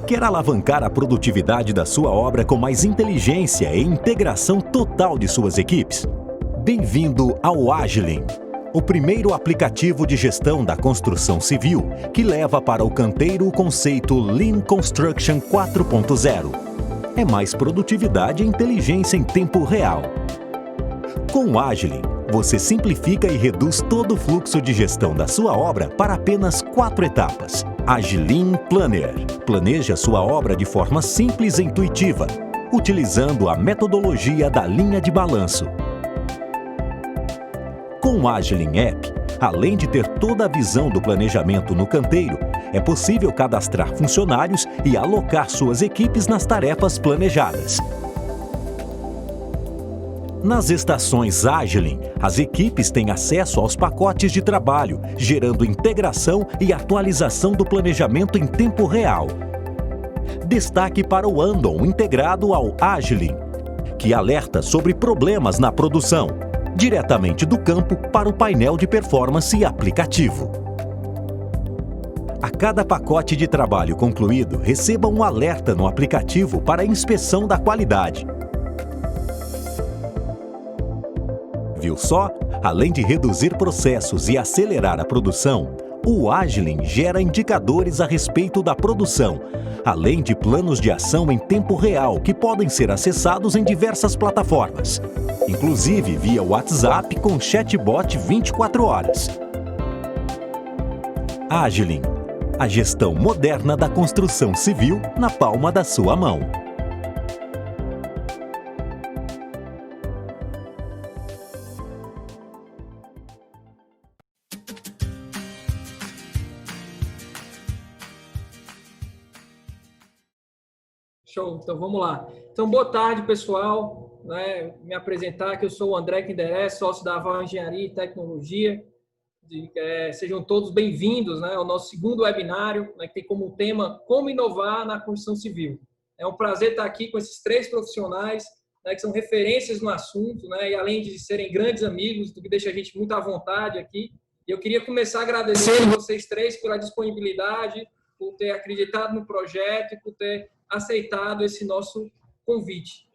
Quer alavancar a produtividade da sua obra com mais inteligência e integração total de suas equipes? Bem-vindo ao Agilin, o primeiro aplicativo de gestão da construção civil que leva para o canteiro o conceito Lean Construction 4.0. É mais produtividade e inteligência em tempo real. Com o Agilin, você simplifica e reduz todo o fluxo de gestão da sua obra para apenas 4 etapas. Agilin Planner. Planeje sua obra de forma simples e intuitiva, utilizando a metodologia da linha de balanço. Com o Agilin App, além de ter toda a visão do planejamento no canteiro, é possível cadastrar funcionários e alocar suas equipes nas tarefas planejadas. Nas estações Agilin, as equipes têm acesso aos pacotes de trabalho, gerando integração e atualização do planejamento em tempo real. Destaque para o Andon integrado ao Agilin, que alerta sobre problemas na produção, diretamente do campo para o painel de performance aplicativo. A cada pacote de trabalho concluído, receba um alerta no aplicativo para a inspeção da qualidade. Viu só? Além de reduzir processos e acelerar a produção, o Agilin gera indicadores a respeito da produção, além de planos de ação em tempo real que podem ser acessados em diversas plataformas, inclusive via WhatsApp com chatbot 24 horas. Agilin, a gestão moderna da construção civil na palma da sua mão. Show, então vamos lá. Então, boa tarde, pessoal. Me apresentar, que eu sou o André Kinderé, sócio da Aval Engenharia e Tecnologia. Sejam todos bem-vindos ao nosso segundo webinário, que tem como tema Como Inovar na Construção Civil. É um prazer estar aqui com esses 3 profissionais, que são referências no assunto, e além de serem grandes amigos, o que deixa a gente muito à vontade aqui. Eu queria começar agradecendo vocês 3 pela disponibilidade, por ter acreditado no projeto e por ter aceitado esse nosso convite.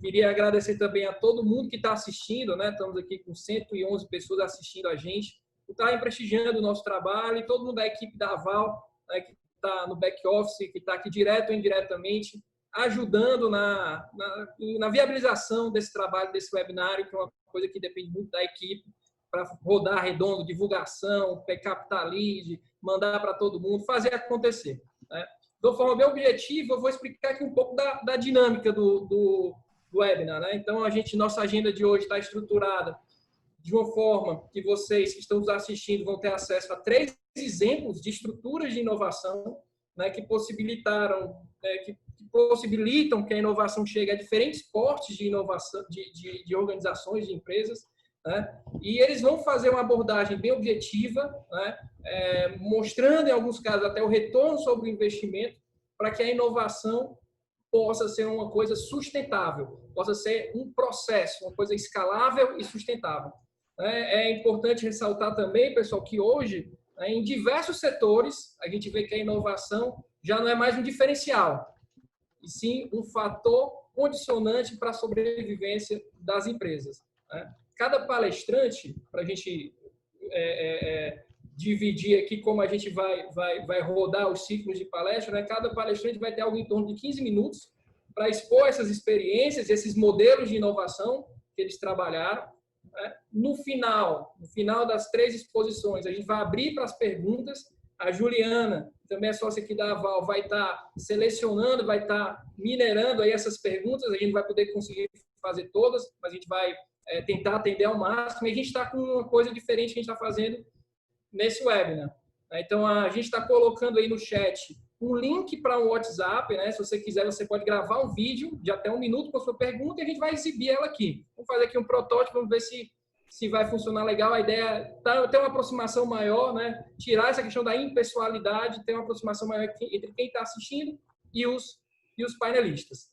Queria agradecer também a todo mundo que está assistindo, estamos aqui com 111 pessoas assistindo a gente, por estarem prestigiando o nosso trabalho, e todo mundo da equipe da Aval, que está no back-office, que está aqui direto ou indiretamente, ajudando na viabilização desse trabalho, desse webinário, que é uma coisa que depende muito da equipe, para rodar redondo, divulgação, captar lead, mandar para todo mundo, fazer acontecer. De uma forma bem objetiva, eu vou explicar aqui um pouco da dinâmica do webinar. Então, nossa agenda de hoje está estruturada de uma forma que vocês que estão nos assistindo vão ter acesso a 3 exemplos de estruturas de inovação, que possibilitam que a inovação chegue a diferentes portes de inovação, de organizações, de empresas. E eles vão fazer uma abordagem bem objetiva, mostrando em alguns casos até o retorno sobre o investimento, para que a inovação possa ser uma coisa sustentável, possa ser um processo, uma coisa escalável e sustentável. É importante ressaltar também, pessoal, que hoje, em diversos setores, a gente vê que a inovação já não é mais um diferencial, e sim um fator condicionante para a sobrevivência das empresas. Cada palestrante, para a gente dividir aqui como a gente vai rodar os ciclos de palestra, cada palestrante vai ter algo em torno de 15 minutos para expor essas experiências, esses modelos de inovação que eles trabalharam. No final das 3 exposições, a gente vai abrir para as perguntas. A Juliana, que também é sócia aqui da Aval, vai estar selecionando, vai estar minerando aí essas perguntas. A gente vai poder conseguir fazer todas, mas a gente vai tentar atender ao máximo. E a gente está com uma coisa diferente que a gente está fazendo nesse webinar. Então, a gente está colocando aí no chat um link para um WhatsApp. Se você quiser, você pode gravar um vídeo de até 1 minuto com a sua pergunta e a gente vai exibir ela aqui. Vamos fazer aqui um protótipo, vamos ver se vai funcionar legal. A ideia é ter uma aproximação maior, tirar essa questão da impessoalidade, ter uma aproximação maior entre quem está assistindo e os painelistas.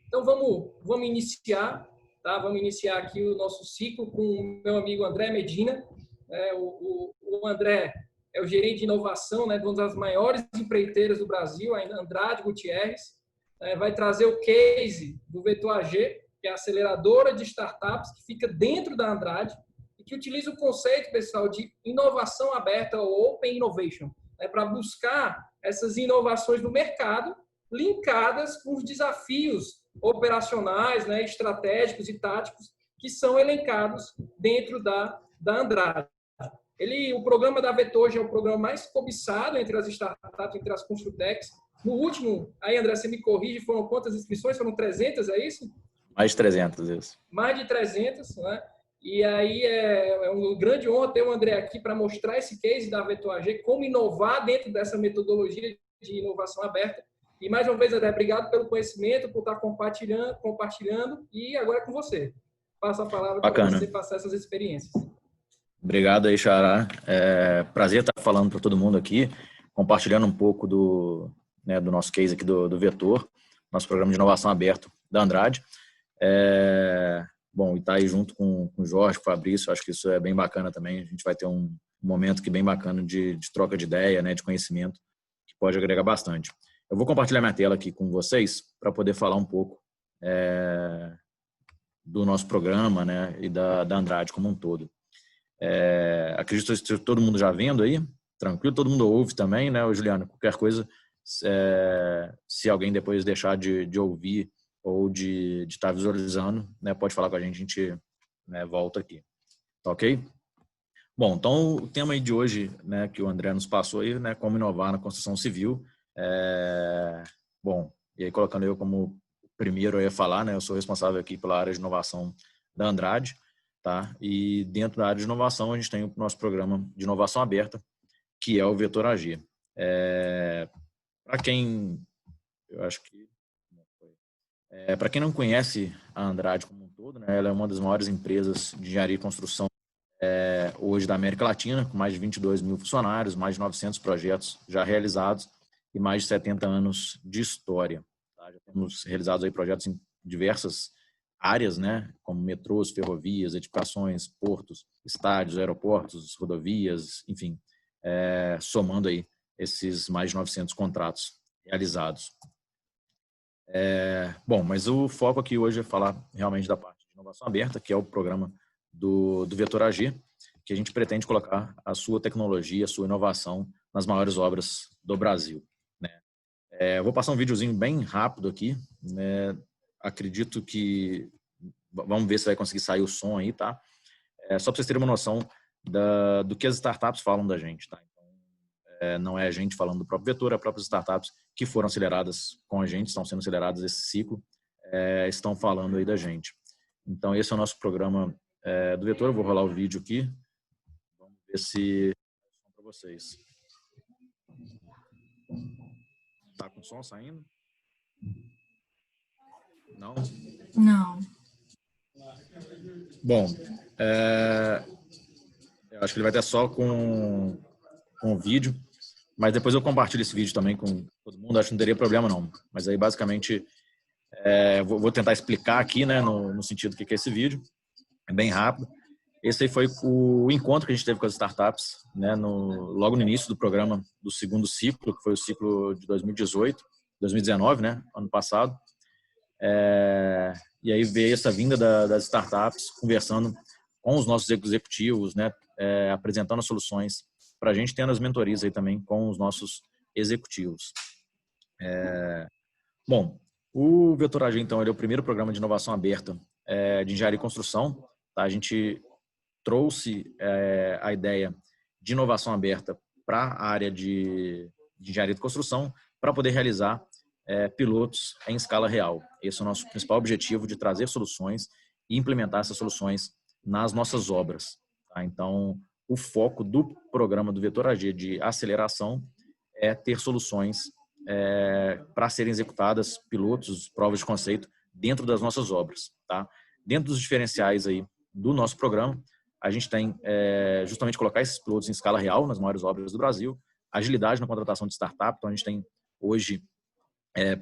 Então, vamos iniciar. Vamos iniciar aqui o nosso ciclo com o meu amigo André Medina. O André é o gerente de inovação, né, de uma das maiores empreiteiras do Brasil, a Andrade Gutierrez. Vai trazer o case do Vetor AG, que é a aceleradora de startups que fica dentro da Andrade e que utiliza o conceito, pessoal, de inovação aberta ou Open Innovation, para buscar essas inovações no mercado linkadas com os desafios operacionais, né, estratégicos e táticos que são elencados dentro da Andrade. O programa da Vetor hoje é o programa mais cobiçado entre as startups, entre as construtechs. No último, aí André, você me corrige, foram quantas inscrições? Foram 300, é isso? Mais de 300, isso. Mais de 300, né? E aí é uma grande honra ter o André aqui para mostrar esse case da Vetor AG, como inovar dentro dessa metodologia de inovação aberta. E mais uma vez, André, obrigado pelo conhecimento, por estar compartilhando e agora é com você. Passo a palavra para você passar essas experiências. Obrigado aí, Xará. Prazer estar falando para todo mundo aqui, compartilhando um pouco do nosso case aqui do Vetor, nosso programa de inovação aberto da Andrade. Bom, e tá aí junto com o Jorge, com o Fabrício, acho que isso é bem bacana também. A gente vai ter um momento que bem bacana de troca de ideia, né, de conhecimento, que pode agregar bastante. Eu vou compartilhar minha tela aqui com vocês para poder falar um pouco do nosso programa, né, e da Andrade como um todo. Acredito que todo mundo já vendo aí, tranquilo, todo mundo ouve também, né, Juliano? Qualquer coisa, se alguém depois deixar de ouvir ou de estar visualizando, né, pode falar com a gente, né, volta aqui. Tá ok? Bom, então o tema aí de hoje, né, que o André nos passou aí, né, como inovar na construção civil. Bom, e aí colocando eu como primeiro eu ia falar, né, eu sou responsável aqui pela área de inovação da Andrade, tá? E dentro da área de inovação a gente tem o nosso programa de inovação aberta, que é o Vetor AG. Para quem, eu acho que para quem não conhece a Andrade como um todo, né, ela é uma das maiores empresas de engenharia e construção hoje da América Latina, com mais de 22 mil funcionários, mais de 900 projetos já realizados e mais de 70 anos de história. Tá? Já temos realizados aí projetos em diversas áreas, né, como metrôs, ferrovias, edificações, portos, estádios, aeroportos, rodovias, enfim, somando aí esses mais de 900 contratos realizados. Bom, mas o foco aqui hoje é falar realmente da parte de inovação aberta, que é o programa do Vetor AG, que a gente pretende colocar a sua tecnologia, a sua inovação nas maiores obras do Brasil. Né? Eu vou passar um videozinho bem rápido aqui, né? Acredito que... Vamos ver se vai conseguir sair o som aí, tá? Só para vocês terem uma noção do que as startups falam da gente, tá? Então, não é a gente falando do próprio Vetor, é as próprias startups que foram aceleradas com a gente, estão sendo aceleradas esse ciclo, estão falando aí da gente. Então, esse é o nosso programa do Vetor. Eu vou rolar o vídeo aqui. Vamos ver se som para vocês. Tá com som saindo? Não? Não. Bom, eu acho que ele vai ter só com o vídeo, mas depois eu compartilho esse vídeo também com todo mundo, acho que não teria problema não. Mas aí basicamente vou tentar explicar aqui, né, no sentido do que é esse vídeo, é bem rápido. Esse aí foi o encontro que a gente teve com as startups, né, logo no início do programa do segundo ciclo, que foi o ciclo de 2019, né, ano passado. E aí veio essa vinda das startups, conversando com os nossos executivos, né, apresentando as soluções para a gente, tendo as mentorias aí também com os nossos executivos. Bom, o Vetor AG, então, ele é o primeiro programa de inovação aberta de engenharia e construção. Tá? A gente trouxe a ideia de inovação aberta para a área de engenharia de construção para poder realizar pilotos em escala real. Esse é o nosso principal objetivo, de trazer soluções e implementar essas soluções nas nossas obras. Tá? Então, o foco do programa do Vetor AG de aceleração é ter soluções para serem executadas, pilotos, provas de conceito, dentro das nossas obras. Tá? Dentro dos diferenciais aí do nosso programa, a gente tem justamente colocar esses pilotos em escala real nas maiores obras do Brasil, agilidade na contratação de startup. Então, a gente tem hoje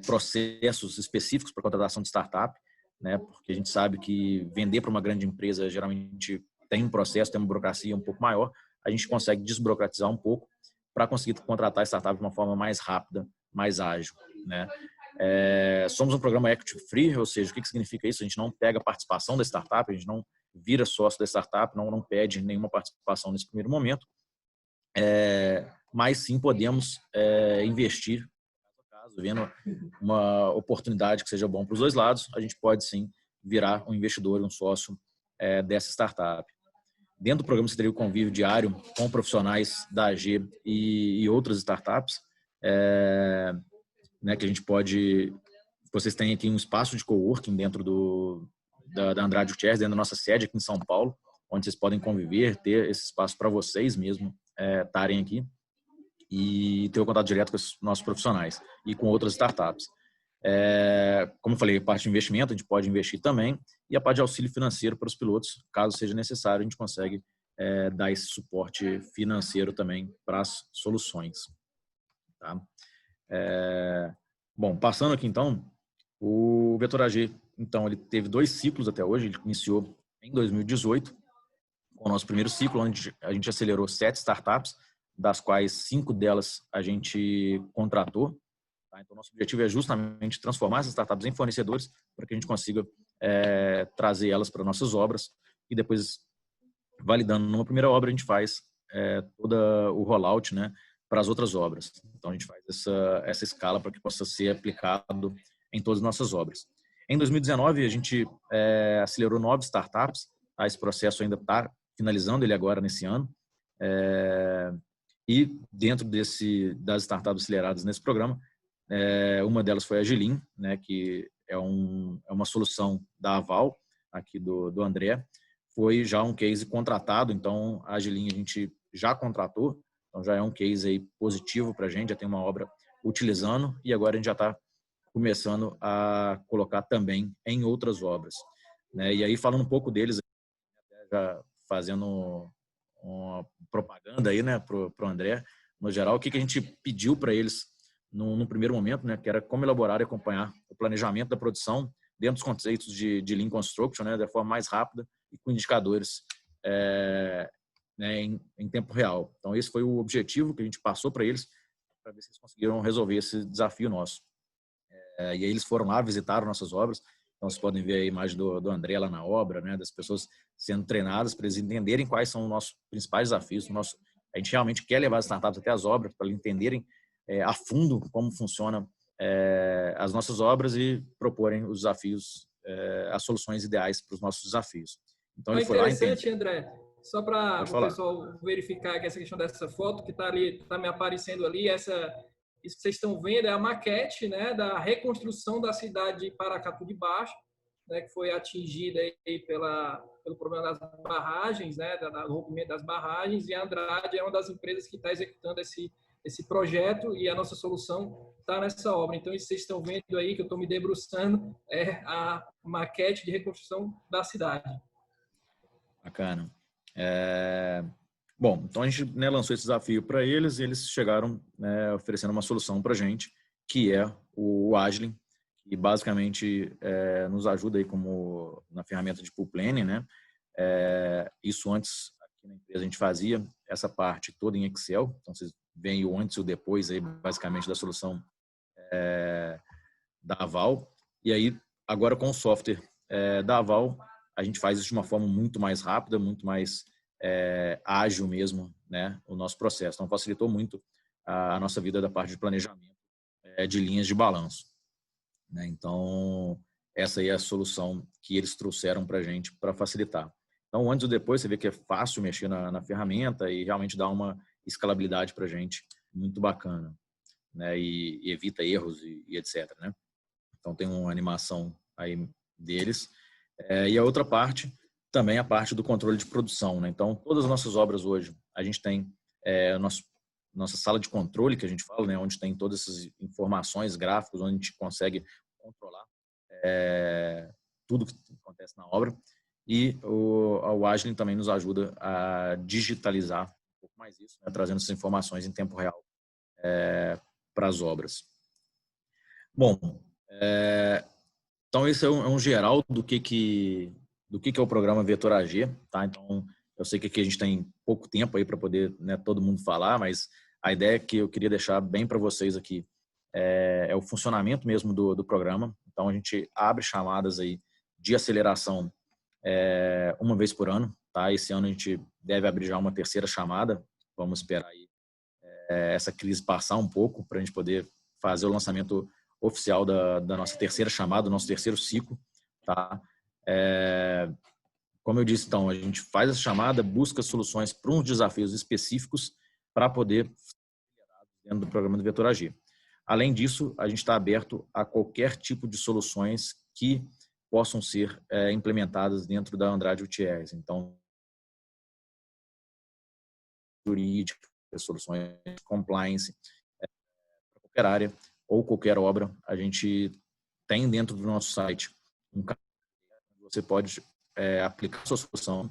processos específicos para contratação de startup, né? Porque a gente sabe que vender para uma grande empresa geralmente tem um processo, tem uma burocracia um pouco maior. A gente consegue desburocratizar um pouco para conseguir contratar startups de uma forma mais rápida, mais ágil, né? Somos um programa equity free, ou seja, o que significa isso? A gente não pega a participação da startup, a gente não vira sócio da startup, não pede nenhuma participação nesse primeiro momento, mas sim podemos investir, caso vendo uma oportunidade que seja bom para os dois lados, a gente pode sim virar um investidor, um sócio dessa startup. Dentro do programa você teria o convívio diário com profissionais da AG e outras startups, né, que a gente pode... Vocês têm aqui um espaço de coworking dentro da Andrade Gutierrez, dentro da nossa sede aqui em São Paulo, onde vocês podem conviver, ter esse espaço para vocês mesmo estarem aqui e ter o contato direto com os nossos profissionais e com outras startups. Como eu falei, a parte de investimento, a gente pode investir também, e a parte de auxílio financeiro para os pilotos, caso seja necessário, a gente consegue dar esse suporte financeiro também para as soluções. Tá? Bom, passando aqui então, o Vetor AG, então, ele teve 2 ciclos até hoje, ele iniciou em 2018, com o nosso primeiro ciclo, onde a gente acelerou 7 startups, das quais 5 delas a gente contratou. Tá? Então, nosso objetivo é justamente transformar essas startups em fornecedores para que a gente consiga trazer elas para nossas obras e depois, validando numa primeira obra, a gente faz todo o rollout, né, para as outras obras. Então, a gente faz essa escala para que possa ser aplicado em todas as nossas obras. Em 2019, a gente acelerou 9 startups. Tá? Esse processo ainda está finalizando ele agora nesse ano. E dentro das startups aceleradas nesse programa, uma delas foi a Agilin, né, que é uma solução da Aval, aqui do André. Foi já um case contratado, então a Agilin a gente já contratou, então já é um case aí positivo para a gente, já tem uma obra utilizando e agora a gente já está começando a colocar também em outras obras. Né? E aí, falando um pouco deles, já fazendo uma propaganda aí, né, pro André, no geral, o que a gente pediu para eles no primeiro momento, né, que era como elaborar e acompanhar o planejamento da produção dentro dos conceitos de Lean Construction, né, da forma mais rápida e com indicadores né, em tempo real. Então, esse foi o objetivo que a gente passou para eles, para ver se eles conseguiram resolver esse desafio nosso. E aí eles foram lá, visitaram nossas obras. Então, vocês podem ver a imagem do André lá na obra, né, das pessoas sendo treinadas para eles entenderem quais são os nossos principais desafios. A gente realmente quer levar as startups até as obras para eles entenderem a fundo como funcionam as nossas obras e proporem os desafios, as soluções ideais para os nossos desafios. Então, ele foi lá entender. Interessante, André. Só para o pessoal verificar que essa questão dessa foto que está ali, está me aparecendo ali, isso que vocês estão vendo é a maquete, né, da reconstrução da cidade de Paracatu de Baixo, né, que foi atingida aí pelo problema das barragens, né, do rompimento das barragens, e a Andrade é uma das empresas que está executando esse projeto e a nossa solução está nessa obra. Então, isso que vocês estão vendo aí, que eu estou me debruçando, é a maquete de reconstrução da cidade. Bacana. Bom, então a gente, né, lançou esse desafio para eles e eles chegaram, né, oferecendo uma solução para a gente, que é o Agilin, que basicamente nos ajuda aí como na ferramenta de pool planning, né? Isso antes, aqui na empresa, a gente fazia essa parte toda em Excel, então vocês veem o antes e o depois aí, basicamente, da solução da Aval. E aí, agora com o software da Aval, a gente faz isso de uma forma muito mais rápida, muito mais ágil mesmo, né, o nosso processo. Então, facilitou muito a nossa vida da parte de planejamento de linhas de balanço. Né? Então, essa aí é a solução que eles trouxeram para a gente para facilitar. Então, antes ou depois, você vê que é fácil mexer na ferramenta e realmente dá uma escalabilidade para a gente muito bacana, né? E evita erros e etc. Né? Então, tem uma animação aí deles. E a outra parte, também a parte do controle de produção. Né? Então, todas as nossas obras hoje, a gente tem nossa sala de controle, que a gente fala, né? Onde tem todas essas informações, gráficos, onde a gente consegue controlar tudo que acontece na obra. E o Agilin também nos ajuda a digitalizar um pouco mais isso, né? Trazendo essas informações em tempo real para as obras. Bom, então esse é um geral do que é o programa Vetor AG, tá? Então, eu sei que aqui a gente tem pouco tempo aí para poder, né, todo mundo falar, mas A ideia que eu queria deixar bem para vocês aqui é o funcionamento mesmo do programa. Então, a gente abre chamadas aí de aceleração uma vez por ano. Tá? Esse ano a gente deve abrir já uma terceira chamada. Vamos esperar aí essa crise passar um pouco para a gente poder fazer o lançamento oficial da nossa terceira chamada, do nosso terceiro ciclo. Tá? Como eu disse, então, a gente faz essa chamada, busca soluções para uns desafios específicos para poder dentro do programa do Vetor AG. Além disso, a gente está aberto a qualquer tipo de soluções que possam ser implementadas dentro da Andrade Gutierrez. Então, jurídica, soluções de compliance, para qualquer área ou qualquer obra, a gente tem dentro do nosso site um canal onde você pode aplicar a sua solução,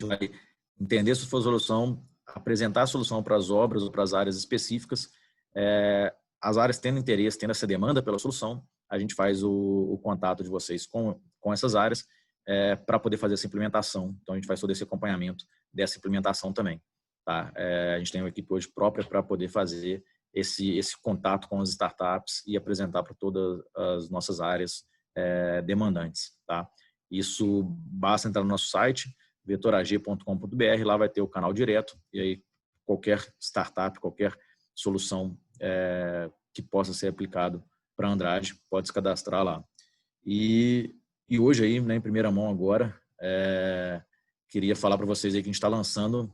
vai entender a sua solução, apresentar a solução para as obras ou para as áreas específicas. As áreas tendo interesse, tendo essa demanda pela solução, a gente faz o contato de vocês com essas áreas para poder fazer essa implementação. Então, a gente faz todo esse acompanhamento dessa implementação também. Tá? A gente tem uma equipe hoje própria para poder fazer esse contato com as startups e apresentar para todas as nossas áreas demandantes. Tá? Isso basta entrar no nosso site, vetorag.com.br, lá vai ter o canal direto, e aí qualquer startup, qualquer solução que possa ser aplicado para a Andrade pode se cadastrar lá. E hoje aí, né, em primeira mão agora, queria falar para vocês aí que a gente está lançando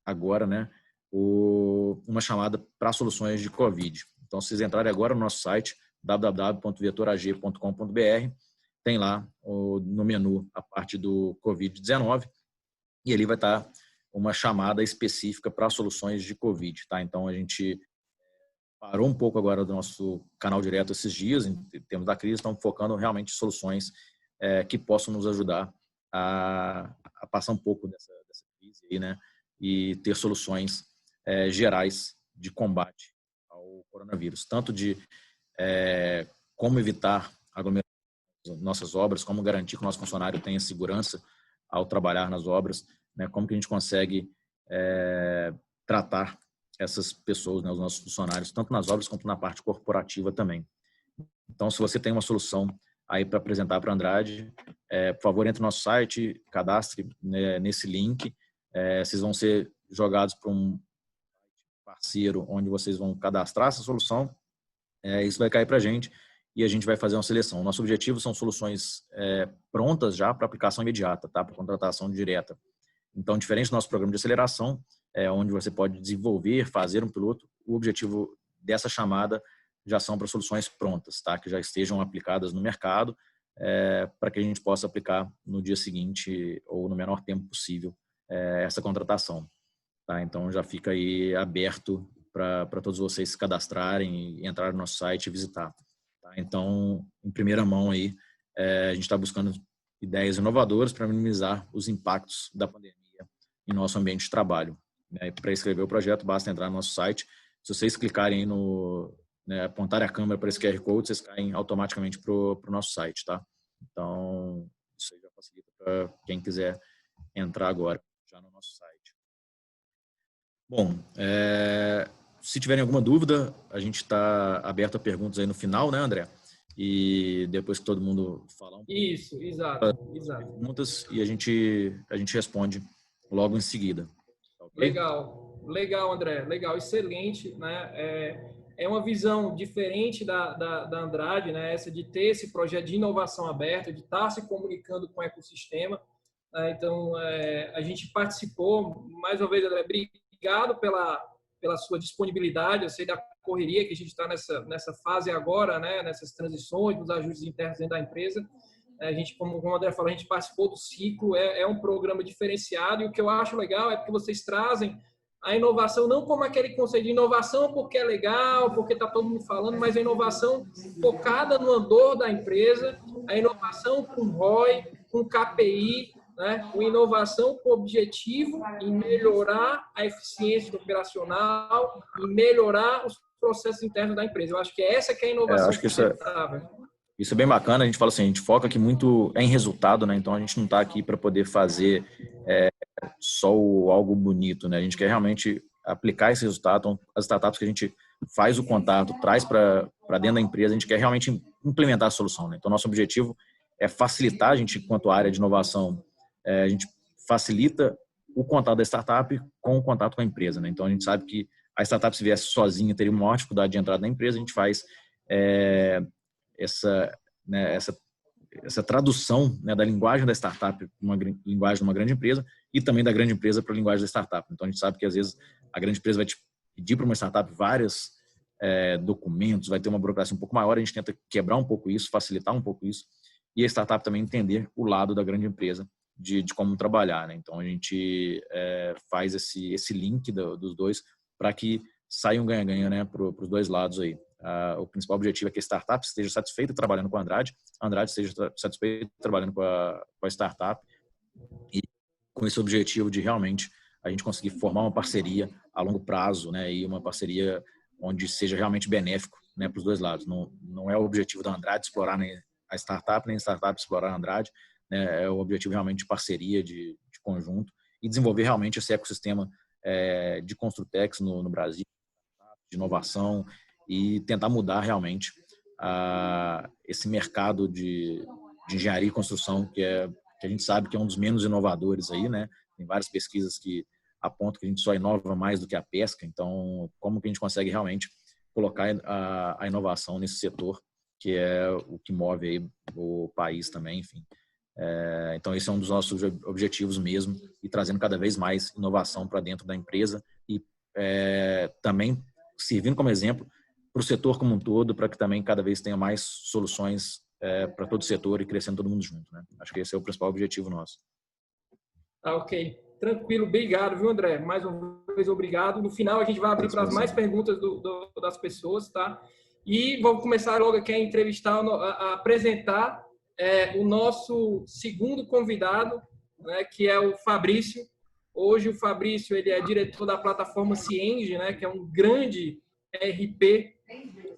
agora, né, uma chamada para soluções de Covid. Então, se vocês entrarem agora no nosso site, www.vetorag.com.br, tem lá no menu a parte do Covid-19 e ali vai estar uma chamada específica para soluções de Covid. Tá? Então, a gente parou um pouco agora do nosso canal direto esses dias, em termos da crise, estamos focando realmente em soluções que possam nos ajudar a passar um pouco dessa crise aí, né? E ter soluções gerais de combate ao coronavírus, tanto de como evitar aglomerações nas nossas obras, como garantir que o nosso funcionário tenha segurança ao trabalhar nas obras, né? Como que a gente consegue tratar essas pessoas, né, os nossos funcionários, tanto nas obras quanto na parte corporativa também. Então, se você tem uma solução aí para apresentar para a Andrade, por favor, entre no nosso site, cadastre, né, nesse link. Vocês vão ser jogados para um parceiro onde vocês vão cadastrar essa solução. Isso vai cair para a gente e a gente vai fazer uma seleção. O nosso objetivo são soluções prontas já para aplicação imediata, tá? Para contratação direta. Então, diferente do nosso programa de aceleração, onde você pode desenvolver, fazer um piloto, o objetivo dessa chamada já são para soluções prontas, tá? Que já estejam aplicadas no mercado, para que a gente possa aplicar no dia seguinte ou no menor tempo possível essa contratação. Tá? Então, já fica aí aberto para todos vocês se cadastrarem e entrar no nosso site e visitar. Tá? Então, em primeira mão aí, a gente está buscando ideias inovadoras para minimizar os impactos da pandemia em nosso ambiente de trabalho. Para escrever o projeto, basta entrar no nosso site. Se vocês clicarem aí apontarem a câmera para esse QR Code, vocês caem automaticamente para o nosso site. Tá? Então, isso aí já facilita para quem quiser entrar agora já no nosso site. Bom, se tiverem alguma dúvida, a gente está aberto a perguntas aí no final, né, André? E depois que todo mundo falar um pouco. Isso, exato. Perguntas e a gente responde logo em seguida. Okay? Legal, André. Legal, excelente, né? É uma visão diferente da Andrade, né? Essa de ter esse projeto de inovação aberta, de estar se comunicando com o ecossistema. Então, a gente participou, mais uma vez, André, obrigado pela sua disponibilidade. Eu sei da correria que a gente está nessa fase agora, né? Nessas transições, nos ajustes internos dentro da empresa. A gente, como o André falou, a gente participou do ciclo, é um programa diferenciado, e o que eu acho legal é porque vocês trazem a inovação não como aquele conceito de inovação porque é legal, porque está todo mundo falando, mas a inovação focada no andor da empresa, a inovação com ROI, com KPI, né? Com inovação com objetivo em melhorar a eficiência operacional e melhorar os processos internos da empresa. Eu acho que essa que é a inovação sustentável. Isso é bem bacana. A gente fala assim, a gente foca aqui muito em resultado, né? Então a gente não está aqui para poder fazer só algo bonito, né? A gente quer realmente aplicar esse resultado. Então, as startups que a gente faz o contato, traz para dentro da empresa, a gente quer realmente implementar a solução, né? Então, nosso objetivo é facilitar, a gente, quanto área de inovação, a gente facilita o contato da startup com o contato com a empresa, né? Então, a gente sabe que a startup, se viesse sozinha, teria uma maior dificuldade de entrada na empresa. A gente faz essa tradução, né, da linguagem da startup para uma linguagem de uma grande empresa e também da grande empresa para a linguagem da startup. Então, a gente sabe que, às vezes, a grande empresa vai te pedir para uma startup vários documentos, vai ter uma burocracia um pouco maior. A gente tenta quebrar um pouco isso, facilitar um pouco isso, e a startup também entender o lado da grande empresa de como trabalhar, né? Então, a gente faz esse link dos dois para que saia um ganha-ganha, né, para os dois lados aí. O principal objetivo é que a startup esteja satisfeita trabalhando com a Andrade esteja satisfeita trabalhando com a startup, e com esse objetivo de realmente a gente conseguir formar uma parceria a longo prazo, né, e uma parceria onde seja realmente benéfico, né, para os dois lados. Não é o objetivo da Andrade explorar nem a startup, nem a startup explorar a Andrade, né, é o objetivo realmente de parceria, de conjunto, e desenvolver realmente esse ecossistema de Construtex no Brasil, de inovação, e tentar mudar realmente esse mercado de engenharia e construção, que a gente sabe que é um dos menos inovadores aí, né? Tem várias pesquisas que apontam que a gente só inova mais do que a pesca. Então, como que a gente consegue realmente colocar a inovação nesse setor, que é o que move aí o país também, enfim. Então, esse é um dos nossos objetivos mesmo, e trazendo cada vez mais inovação para dentro da empresa e também servindo como exemplo para o setor como um todo, para que também cada vez tenha mais soluções para todo o setor e crescendo todo mundo junto, né? Acho que esse é o principal objetivo nosso. Ok. Tranquilo. Obrigado, viu, André? Mais uma vez, obrigado. No final, a gente vai abrir para as mais perguntas das pessoas, tá? E vamos começar logo aqui a entrevistar, a apresentar o nosso segundo convidado, né, que é o Fabrício. Hoje o Fabrício, ele é diretor da plataforma Cienge, né, que é um grande ERP,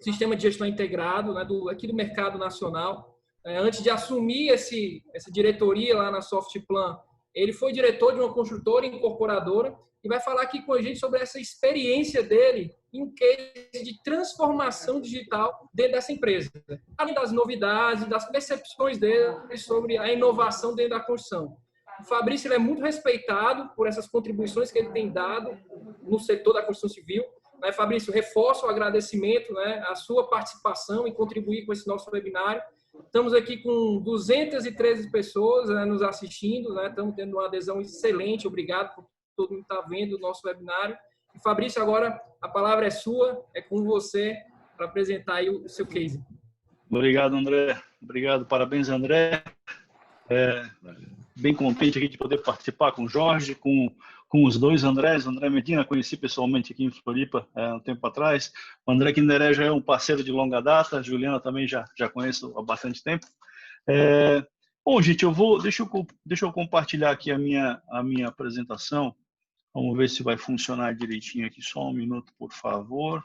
Sistema de Gestão Integrado, né, aqui do mercado nacional. Antes de assumir essa diretoria lá na Softplan, ele foi diretor de uma construtora incorporadora e vai falar aqui com a gente sobre essa experiência dele em um case de transformação digital dentro dessa empresa. Além das novidades, das percepções dele sobre a inovação dentro da construção. O Fabrício, ele é muito respeitado por essas contribuições que ele tem dado no setor da construção civil. Né, Fabrício, reforço o agradecimento, né, a sua participação e contribuir com esse nosso webinário. Estamos aqui com 213 pessoas, né, nos assistindo, né, estamos tendo uma adesão excelente. Obrigado por todo mundo que está vendo o nosso webinário. E, Fabrício, agora a palavra é sua, é com você para apresentar aí o seu case. Obrigado, André. Obrigado, parabéns, André. Bem contente aqui de poder participar com o Jorge, com os dois Andrés. André Medina, conheci pessoalmente aqui em Floripa um tempo atrás. O André Kinderé já é um parceiro de longa data. A Juliana também já conheço há bastante tempo. Bom, gente, deixa eu compartilhar aqui a minha apresentação. Vamos ver se vai funcionar direitinho aqui. Só um minuto, por favor.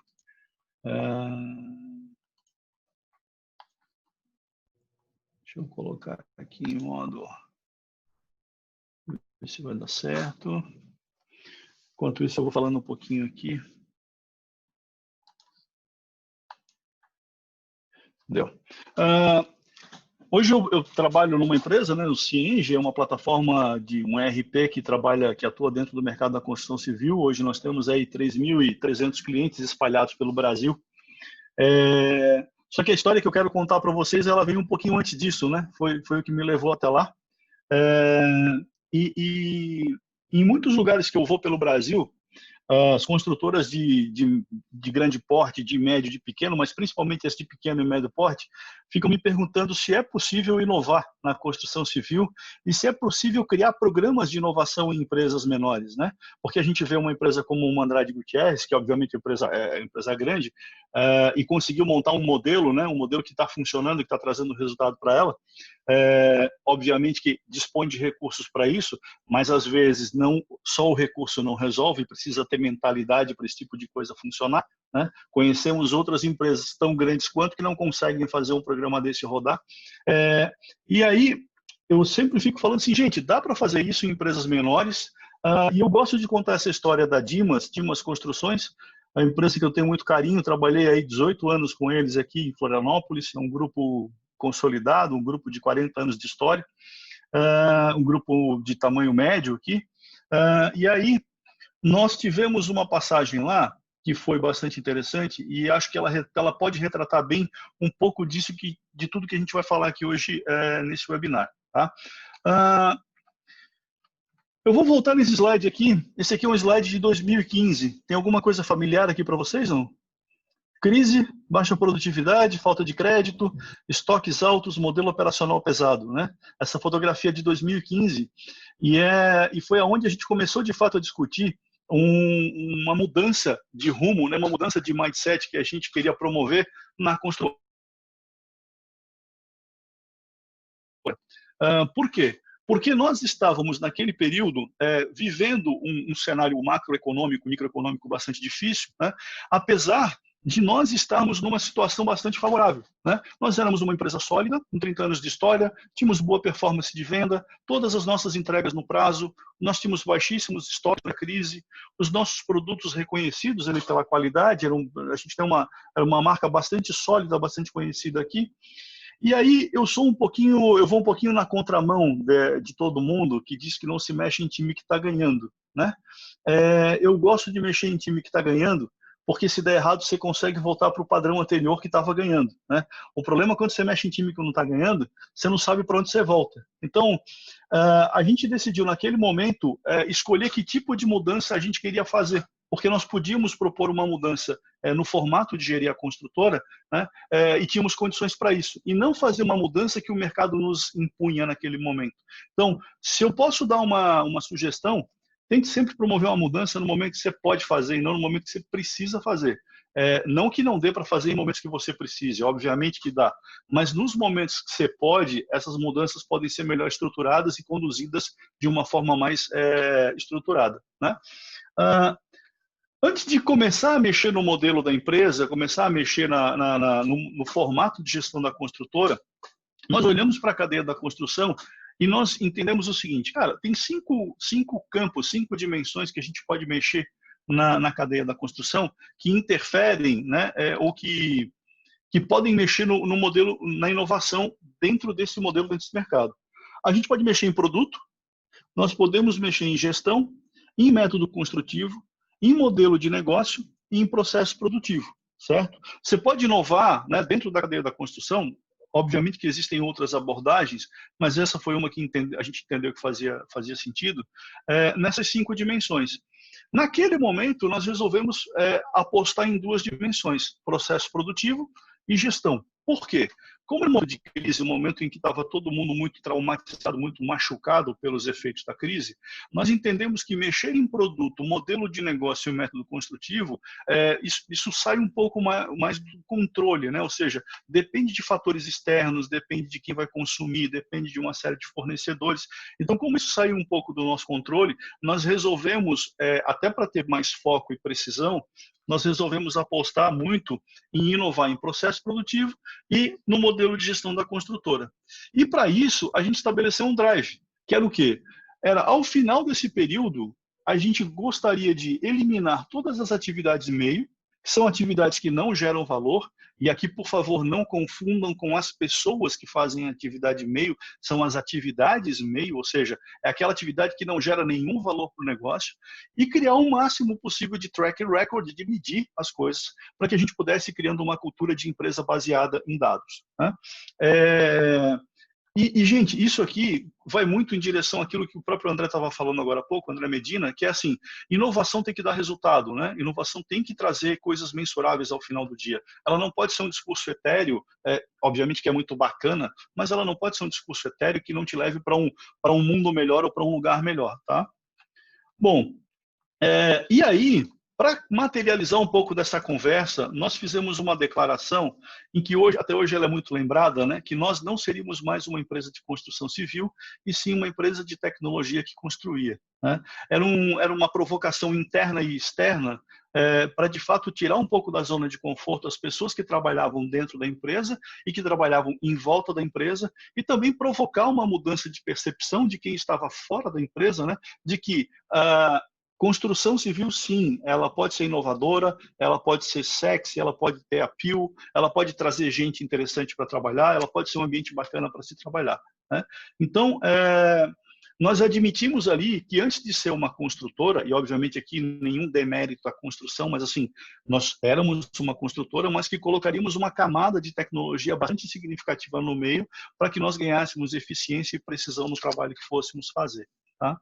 Deixa eu colocar aqui em modo... Ver se vai dar certo. Enquanto isso, eu vou falando um pouquinho aqui. Deu. Hoje eu trabalho numa empresa, né, o Cienge, é uma plataforma de um ERP que atua dentro do mercado da construção civil. Hoje nós temos aí 3.300 clientes espalhados pelo Brasil. Só que a história que eu quero contar para vocês, ela veio um pouquinho antes disso, né? Foi o que me levou até lá. E em muitos lugares que eu vou pelo Brasil, as construtoras de grande porte, de médio, de pequeno, mas principalmente as de pequeno e médio porte, ficam me perguntando se é possível inovar na construção civil e se é possível criar programas de inovação em empresas menores, né? Porque a gente vê uma empresa como uma Andrade Gutierrez, que obviamente é empresa grande, e conseguiu montar um modelo, né? Um modelo que está funcionando, que está trazendo resultado para ela. Obviamente que dispõe de recursos para isso, mas às vezes não só o recurso não resolve, precisa ter mentalidade para esse tipo de coisa funcionar, né? Conhecemos outras empresas tão grandes quanto que não conseguem fazer um programa desse rodar. E aí eu sempre fico falando assim, gente, dá para fazer isso em empresas menores. E eu gosto de contar essa história da Dimas Construções, a empresa que eu tenho muito carinho, trabalhei aí 18 anos com eles aqui em Florianópolis, é um grupo consolidado, um grupo de 40 anos de história, um grupo de tamanho médio aqui. E aí nós tivemos uma passagem lá que foi bastante interessante e acho que ela pode retratar bem um pouco disso, de tudo que a gente vai falar aqui hoje nesse webinar. Tá? Eu vou voltar nesse slide aqui. Esse aqui é um slide de 2015. Tem alguma coisa familiar aqui para vocês, não? Crise, baixa produtividade, falta de crédito, estoques altos, modelo operacional pesado, né? Essa fotografia é de 2015 e foi aonde a gente começou de fato a discutir uma mudança de rumo, né? Uma mudança de mindset que a gente queria promover na construção. Por quê? Porque nós estávamos, naquele período, vivendo um cenário macroeconômico, microeconômico bastante difícil, né? Apesar de nós estarmos numa situação bastante favorável, né? Nós éramos uma empresa sólida, com 30 anos de história, tínhamos boa performance de venda, todas as nossas entregas no prazo, nós tínhamos baixíssimos estoques na crise, os nossos produtos reconhecidos pela qualidade, a gente tem uma marca bastante sólida, bastante conhecida aqui. E aí eu vou um pouquinho na contramão de todo mundo que diz que não se mexe em time que está ganhando, né? Eu gosto de mexer em time que está ganhando, porque se der errado você consegue voltar para o padrão anterior que estava ganhando, né? O problema é quando você mexe em time que não está ganhando, você não sabe para onde você volta. Então, a gente decidiu naquele momento escolher que tipo de mudança a gente queria fazer, porque nós podíamos propor uma mudança no formato de gerir a construtora, né? E tínhamos condições para isso, e não fazer uma mudança que o mercado nos impunha naquele momento. Então, se eu posso dar uma sugestão, tente sempre promover uma mudança no momento que você pode fazer e não no momento que você precisa fazer. Não que não dê para fazer em momentos que você precise, obviamente que dá, mas nos momentos que você pode, essas mudanças podem ser melhor estruturadas e conduzidas de uma forma mais estruturada, né? Antes de começar a mexer no modelo da empresa, começar a mexer no formato de gestão da construtora, nós olhamos para a cadeia da construção e nós entendemos o seguinte, cara, tem cinco campos, 5 dimensões que a gente pode mexer na cadeia da construção que interferem, né, ou que podem mexer no modelo, na inovação dentro desse modelo, dentro desse mercado. A gente pode mexer em produto, nós podemos mexer em gestão, em método construtivo, em modelo de negócio e em processo produtivo, certo? Você pode inovar, né, dentro da cadeia da construção. Obviamente que existem outras abordagens, mas essa foi uma que a gente entendeu que fazia sentido, nessas 5 dimensões. Naquele momento, nós resolvemos apostar em 2 dimensões, processo produtivo e gestão. Por quê? Como no momento de crise, no momento em que estava todo mundo muito traumatizado, muito machucado pelos efeitos da crise, nós entendemos que mexer em produto, modelo de negócio e método construtivo, isso sai um pouco mais do controle, né? Ou seja, depende de fatores externos, depende de quem vai consumir, depende de uma série de fornecedores. Então, como isso saiu um pouco do nosso controle, nós resolvemos, até para ter mais foco e precisão, nós resolvemos apostar muito em inovar em processo produtivo e no modelo de gestão da construtora. E para isso, a gente estabeleceu um drive, que era o quê? Era, ao final desse período, a gente gostaria de eliminar todas as atividades meio, que são atividades que não geram valor, e aqui, por favor, não confundam com as pessoas que fazem atividade meio, são as atividades meio, ou seja, é aquela atividade que não gera nenhum valor para o negócio, e criar o máximo possível de track record, de medir as coisas, para que a gente pudesse ir criando uma cultura de empresa baseada em dados, né? Gente, isso aqui vai muito em direção àquilo que o próprio André estava falando agora há pouco, André Medina, que é assim, inovação tem que dar resultado, né? Inovação tem que trazer coisas mensuráveis ao final do dia. Ela não pode ser um discurso etéreo, obviamente que é muito bacana, mas ela não pode ser um discurso etéreo que não te leve para um mundo melhor ou para um lugar melhor, tá? Bom, e aí, Para materializar um pouco dessa conversa, nós fizemos uma declaração em que hoje, até hoje ela é muito lembrada, né, que nós não seríamos mais uma empresa de construção civil, e sim uma empresa de tecnologia que construía. Né? Era uma provocação interna e externa para, de fato, tirar um pouco da zona de conforto as pessoas que trabalhavam dentro da empresa e que trabalhavam em volta da empresa, e também provocar uma mudança de percepção de quem estava fora da empresa, né, de que construção civil, sim, ela pode ser inovadora, ela pode ser sexy, ela pode ter appeal, ela pode trazer gente interessante para trabalhar, ela pode ser um ambiente bacana para se trabalhar. Né? Então, nós admitimos ali que antes de ser uma construtora, e obviamente aqui nenhum demérito à construção, mas assim, nós éramos uma construtora, mas que colocaríamos uma camada de tecnologia bastante significativa no meio para que nós ganhássemos eficiência e precisão no trabalho que fôssemos fazer. Tá?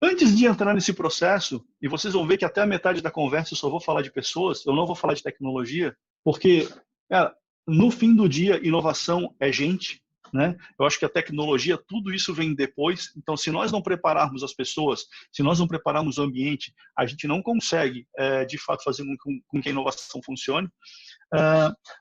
Antes de entrar nesse processo, e vocês vão ver que até a metade da conversa eu só vou falar de pessoas, eu não vou falar de tecnologia, porque, cara, no fim do dia, inovação é gente, né? Eu acho que a tecnologia, tudo isso vem depois. Então, se nós não prepararmos as pessoas, se nós não prepararmos o ambiente, a gente não consegue, de fato, fazer com que a inovação funcione.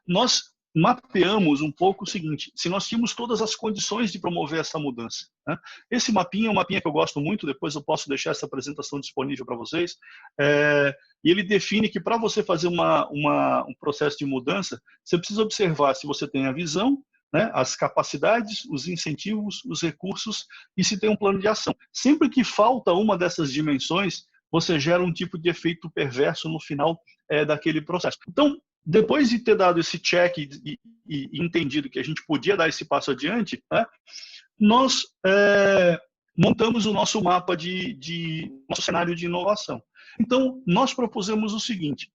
Nós mapeamos um pouco o seguinte: se nós tínhamos todas as condições de promover essa mudança. Né? Esse mapinha é um mapinha que eu gosto muito, depois eu posso deixar essa apresentação disponível para vocês, e ele define que para você fazer um processo de mudança, você precisa observar se você tem a visão, né, as capacidades, os incentivos, os recursos e se tem um plano de ação. Sempre que falta uma dessas dimensões, você gera um tipo de efeito perverso no final daquele processo. Então, depois de ter dado esse check e entendido que a gente podia dar esse passo adiante, né, nós montamos o nosso mapa nosso cenário de inovação. Então, nós propusemos o seguinte: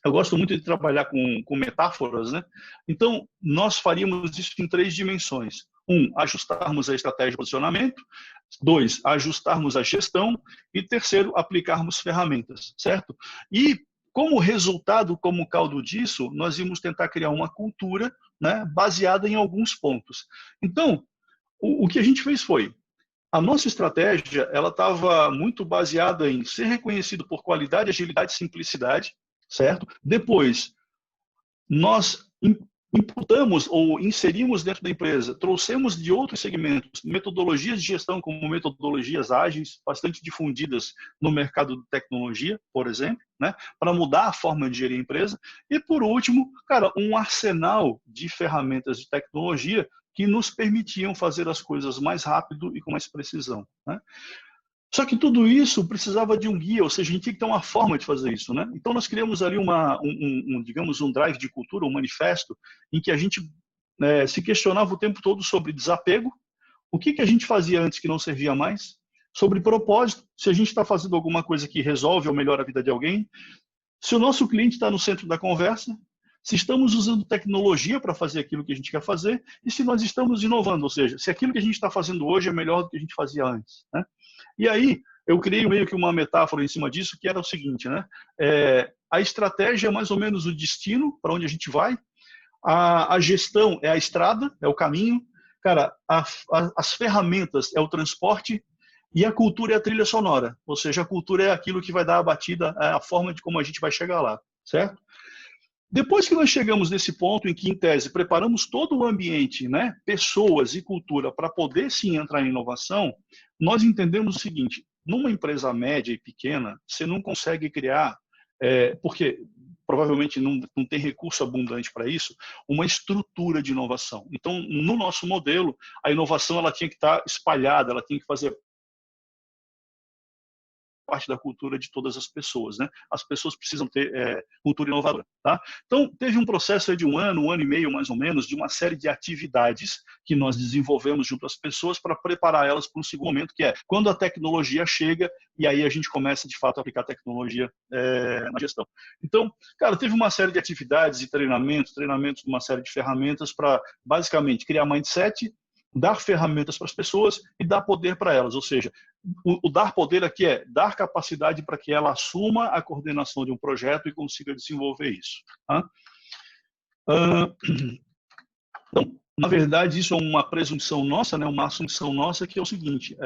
eu gosto muito de trabalhar com metáforas, né? Então, nós faríamos isso em 3 dimensões. 1, ajustarmos a estratégia de posicionamento. 2, ajustarmos a gestão. E 3, aplicarmos ferramentas, certo? E, como resultado, como caldo disso, nós íamos tentar criar uma cultura, né, baseada em alguns pontos. Então, o que a gente fez foi: a nossa estratégia ela estava muito baseada em ser reconhecido por qualidade, agilidade e simplicidade, certo? Depois, nós imputamos ou inserimos dentro da empresa, trouxemos de outros segmentos metodologias de gestão como metodologias ágeis, bastante difundidas no mercado de tecnologia, por exemplo, né, para mudar a forma de gerir a empresa. E, por último, cara, um arsenal de ferramentas de tecnologia que nos permitiam fazer as coisas mais rápido e com mais precisão. Né? Só que tudo isso precisava de um guia, ou seja, a gente tinha que ter uma forma de fazer isso. Né? Então, nós criamos ali digamos, um drive de cultura, um manifesto, em que a gente se questionava o tempo todo sobre desapego, o que a gente fazia antes que não servia mais, sobre propósito, se a gente está fazendo alguma coisa que resolve ou melhora a vida de alguém, se o nosso cliente está no centro da conversa, se estamos usando tecnologia para fazer aquilo que a gente quer fazer e se nós estamos inovando, ou seja, se aquilo que a gente está fazendo hoje é melhor do que a gente fazia antes. Né? E aí, eu criei meio que uma metáfora em cima disso, que era o seguinte, né? A estratégia é mais ou menos o destino, para onde a gente vai, a gestão é a estrada, é o caminho, cara, as ferramentas é o transporte e a cultura é a trilha sonora, ou seja, a cultura é aquilo que vai dar a batida, a forma de como a gente vai chegar lá, certo? Depois que nós chegamos nesse ponto em que, em tese, preparamos todo o ambiente, né, pessoas e cultura para poder sim entrar em inovação, nós entendemos o seguinte: numa empresa média e pequena, você não consegue criar, porque provavelmente não tem recurso abundante para isso, uma estrutura de inovação. Então, no nosso modelo, a inovação ela tinha que estar espalhada, ela tinha que fazer parte da cultura de todas as pessoas, né? As pessoas precisam ter cultura inovadora, tá? Então, teve um processo de um ano e meio, mais ou menos, de uma série de atividades que nós desenvolvemos junto às pessoas para preparar elas para um segundo momento, que é quando a tecnologia chega e aí a gente começa, de fato, a aplicar tecnologia na gestão. Então, cara, teve uma série de atividades e treinamentos de uma série de ferramentas para, basicamente, criar mindset, dar ferramentas para as pessoas e dar poder para elas, ou seja, o dar poder aqui é dar capacidade para que ela assuma a coordenação de um projeto e consiga desenvolver isso. Tá? Então, na verdade, isso é uma presunção nossa, né, uma assunção nossa, que é o seguinte: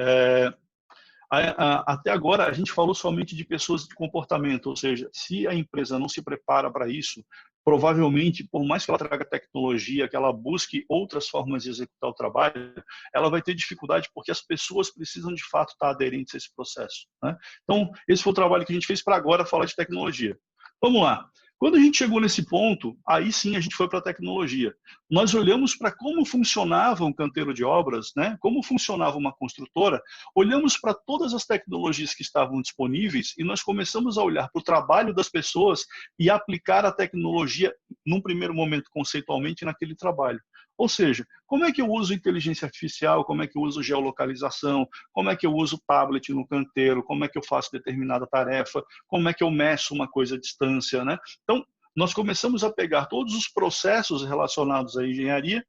Até agora, a gente falou somente de pessoas de comportamento, ou seja, se a empresa não se prepara para isso, provavelmente, por mais que ela traga tecnologia, que ela busque outras formas de executar o trabalho, ela vai ter dificuldade porque as pessoas precisam, de fato, estar aderentes a esse processo, né? Então, esse foi o trabalho que a gente fez para agora falar de tecnologia. Vamos lá. Quando a gente chegou nesse ponto, aí sim a gente foi para a tecnologia. Nós olhamos para como funcionava um canteiro de obras, né? Como funcionava uma construtora, olhamos para todas as tecnologias que estavam disponíveis e nós começamos a olhar para o trabalho das pessoas e aplicar a tecnologia, num primeiro momento, conceitualmente, naquele trabalho. Ou seja, como é que eu uso inteligência artificial, como é que eu uso geolocalização, como é que eu uso tablet no canteiro, como é que eu faço determinada tarefa, como é que eu meço uma coisa à distância, né? Então, nós começamos a pegar todos os processos relacionados à engenharia,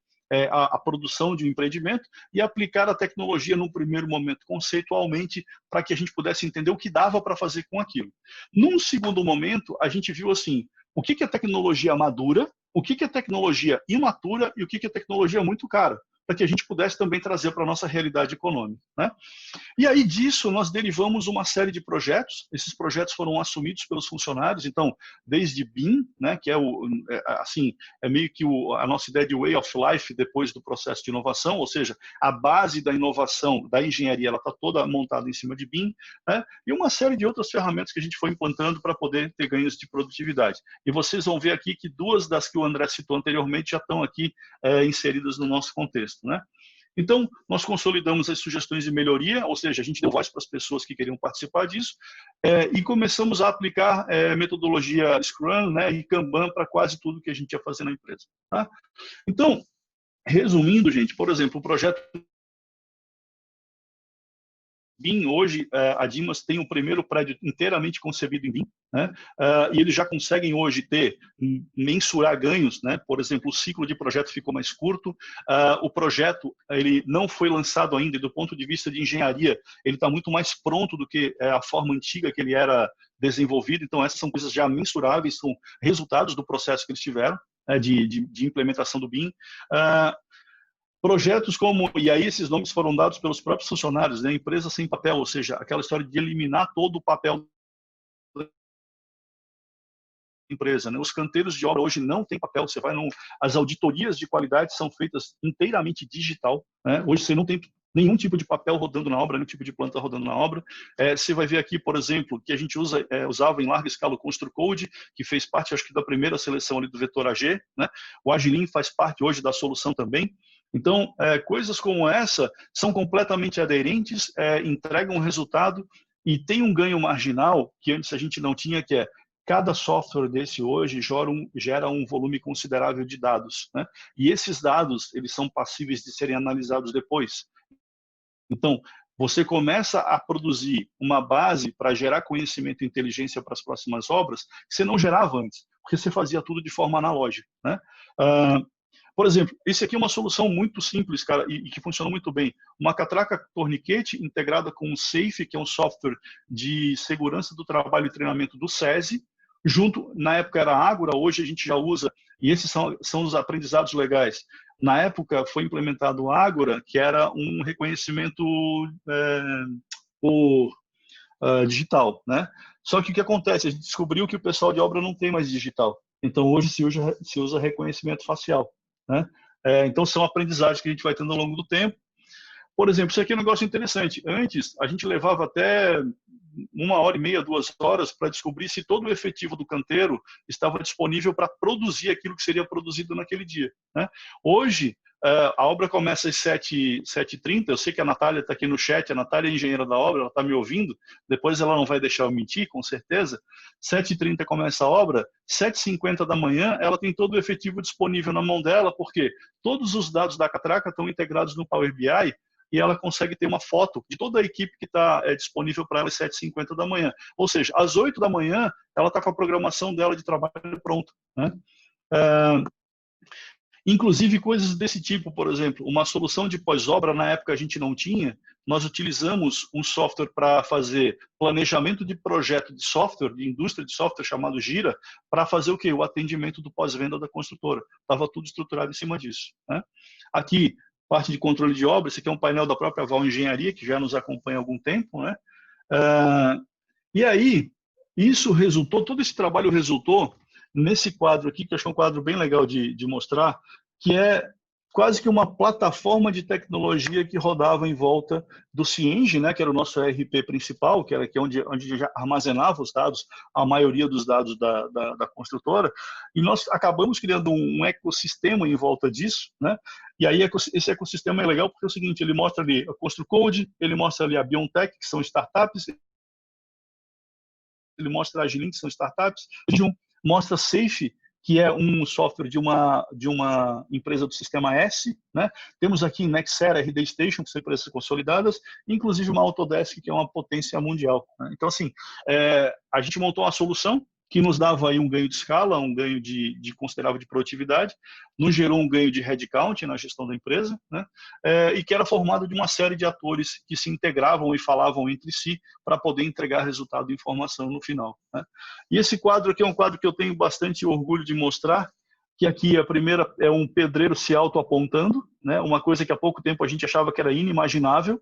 à produção de um empreendimento, e aplicar a tecnologia num primeiro momento conceitualmente para que a gente pudesse entender o que dava para fazer com aquilo. Num segundo momento, a gente viu assim, o que é tecnologia madura, o que é tecnologia imatura e o que é tecnologia muito cara, para que a gente pudesse também trazer para a nossa realidade econômica, né? E aí disso nós derivamos uma série de projetos. Esses projetos foram assumidos pelos funcionários. Então, desde BIM, né, que é meio que a nossa ideia de way of life depois do processo de inovação, ou seja, a base da inovação, da engenharia, ela está toda montada em cima de BIM, né, e uma série de outras ferramentas que a gente foi implantando para poder ter ganhos de produtividade. E vocês vão ver aqui que duas das que o André citou anteriormente já estão aqui inseridas no nosso contexto, né? Então, nós consolidamos as sugestões de melhoria, ou seja, a gente deu voz para as pessoas que queriam participar disso, e começamos a aplicar metodologia Scrum, né, e Kanban para quase tudo que a gente ia fazer na empresa, tá? Então, resumindo, gente, por exemplo, o projeto BIM, hoje, a Dimas tem o primeiro prédio inteiramente concebido em BIM, né? E eles já conseguem hoje mensurar ganhos, né? Por exemplo, o ciclo de projeto ficou mais curto, o projeto ele não foi lançado ainda, e do ponto de vista de engenharia, ele está muito mais pronto do que a forma antiga que ele era desenvolvido, então essas são coisas já mensuráveis, são resultados do processo que eles tiveram, de implementação do BIM. Projetos como, e aí esses nomes foram dados pelos próprios funcionários, né? Empresa sem papel, ou seja, aquela história de eliminar todo o papel da empresa, né? Os canteiros de obra hoje não tem papel, você vai as auditorias de qualidade são feitas inteiramente digital, né? Hoje você não tem nenhum tipo de papel rodando na obra, nenhum tipo de planta rodando na obra. Você vai ver aqui, por exemplo, que a gente usava em larga escala o ConstruCode, que fez parte, acho que, da primeira seleção ali do Vetor AG, né? O Agilin faz parte hoje da solução também. Então, coisas como essa são completamente aderentes, entregam um resultado e tem um ganho marginal que antes a gente não tinha, que é cada software desse hoje gera um volume considerável de dados, né? E esses dados, eles são passíveis de serem analisados depois. Então, você começa a produzir uma base para gerar conhecimento e inteligência para as próximas obras que você não gerava antes, porque você fazia tudo de forma analógica, né? Por exemplo, esse aqui é uma solução muito simples, cara, e que funciona muito bem. Uma catraca torniquete integrada com o SAFe, que é um software de segurança do trabalho e treinamento do SESI, junto, na época era Ágora, hoje a gente já usa, e esses são os aprendizados legais. Na época foi implementado o Ágora, que era um reconhecimento digital, né? Só que o que acontece? A gente descobriu que o pessoal de obra não tem mais digital. Então, hoje se usa reconhecimento facial, né? Então, são aprendizagens que a gente vai tendo ao longo do tempo. Por exemplo, isso aqui é um negócio interessante. Antes, a gente levava até 1h30, 2 horas para descobrir se todo o efetivo do canteiro estava disponível para produzir aquilo que seria produzido naquele dia, né? Hoje, a obra começa às 7h30, eu sei que a Natália está aqui no chat, a Natália é engenheira da obra, ela está me ouvindo, depois ela não vai deixar eu mentir, com certeza. 7h30 começa a obra, 7h50 da manhã ela tem todo o efetivo disponível na mão dela, porque todos os dados da catraca estão integrados no Power BI, e ela consegue ter uma foto de toda a equipe que está disponível para ela às 7h50 da manhã. Ou seja, às 8 da manhã, ela está com a programação dela de trabalho pronta, né? Inclusive coisas desse tipo, por exemplo, uma solução de pós-obra, na época a gente não tinha, nós utilizamos um software para fazer planejamento de projeto de software, de indústria de software chamado Gira, para fazer o quê? O atendimento do pós-venda da construtora. Estava tudo estruturado em cima disso, né? Aqui, parte de controle de obra. Esse aqui é um painel da própria Val Engenharia, que já nos acompanha há algum tempo, né? E aí, isso resultou, todo esse trabalho resultou nesse quadro aqui, que eu acho que é um quadro bem legal de mostrar, que é quase que uma plataforma de tecnologia que rodava em volta do Cienge, né, que era o nosso ERP principal, que era aqui onde já armazenava os dados, a maioria dos dados da construtora, e nós acabamos criando um ecossistema em volta disso, né? E aí esse ecossistema é legal porque é o seguinte, ele mostra ali a ConstruCode, ele mostra ali a Biontech, que são startups, ele mostra a Agilink, que são startups, mostra Safe, que é um software de uma empresa do sistema S, né? Temos aqui Nexera, RD Station, que são empresas consolidadas, inclusive uma Autodesk, que é uma potência mundial, né? Então, assim, a gente montou uma solução que nos dava aí um ganho de escala, um ganho de considerável de produtividade, nos gerou um ganho de headcount na gestão da empresa, né? E que era formado de uma série de atores que se integravam e falavam entre si para poder entregar resultado e informação no final, né? E esse quadro aqui é um quadro que eu tenho bastante orgulho de mostrar, que aqui a primeira é um pedreiro se auto-apontando, né? Uma coisa que há pouco tempo a gente achava que era inimaginável.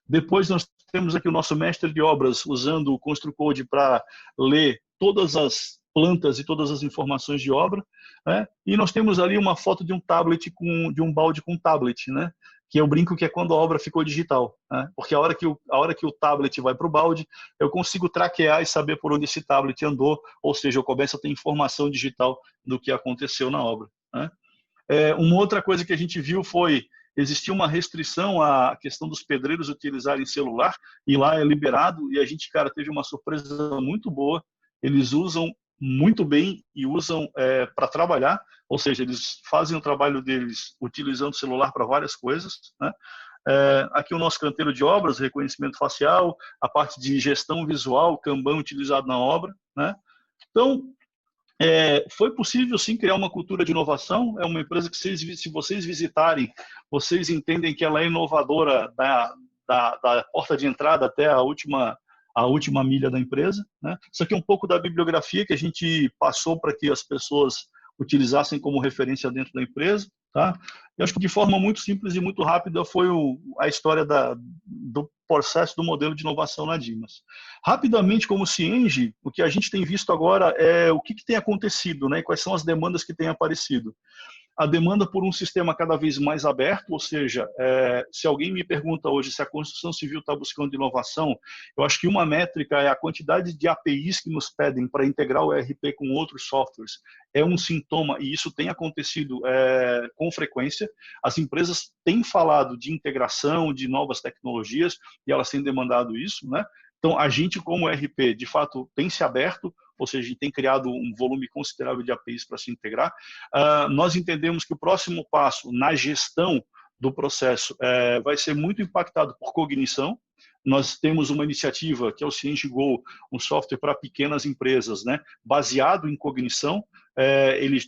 Depois nós temos aqui o nosso mestre de obras usando o ConstruCode para ler todas as plantas e todas as informações de obra, né? E nós temos ali uma foto de um tablet de um balde com tablet, né? Que eu brinco que é quando a obra ficou digital, né? Porque a hora que o tablet vai para o balde, eu consigo traquear e saber por onde esse tablet andou, ou seja, eu começo a ter informação digital do que aconteceu na obra, né? Uma outra coisa que a gente viu foi existia uma restrição à questão dos pedreiros utilizarem celular, e lá é liberado, e a gente, cara, teve uma surpresa muito boa. Eles usam muito bem e usam para trabalhar, ou seja, eles fazem o trabalho deles utilizando o celular para várias coisas, né? Aqui o nosso canteiro de obras, reconhecimento facial, a parte de gestão visual, Kanban utilizado na obra, né? Então, foi possível sim criar uma cultura de inovação. É uma empresa que, se vocês visitarem, vocês entendem que ela é inovadora da porta de entrada até a última milha da empresa, né? Isso aqui é um pouco da bibliografia que a gente passou para que as pessoas utilizassem como referência dentro da empresa, tá? Eu acho que de forma muito simples e muito rápida foi a história do processo do modelo de inovação na Dimas. Rapidamente, como Cienge, o que a gente tem visto agora é o que tem acontecido, né? E quais são as demandas que têm aparecido. A demanda por um sistema cada vez mais aberto, ou seja, se alguém me pergunta hoje se a construção civil está buscando inovação, eu acho que uma métrica é a quantidade de APIs que nos pedem para integrar o ERP com outros softwares. É um sintoma, e isso tem acontecido com frequência. As empresas têm falado de integração, de novas tecnologias, e elas têm demandado isso, né? Então, a gente, como ERP, de fato, tem se aberto, ou seja, a gente tem criado um volume considerável de APIs para se integrar. Nós entendemos que o próximo passo na gestão do processo vai ser muito impactado por cognição. Nós temos uma iniciativa que é o Cienge Go, um software para pequenas empresas, né, baseado em cognição.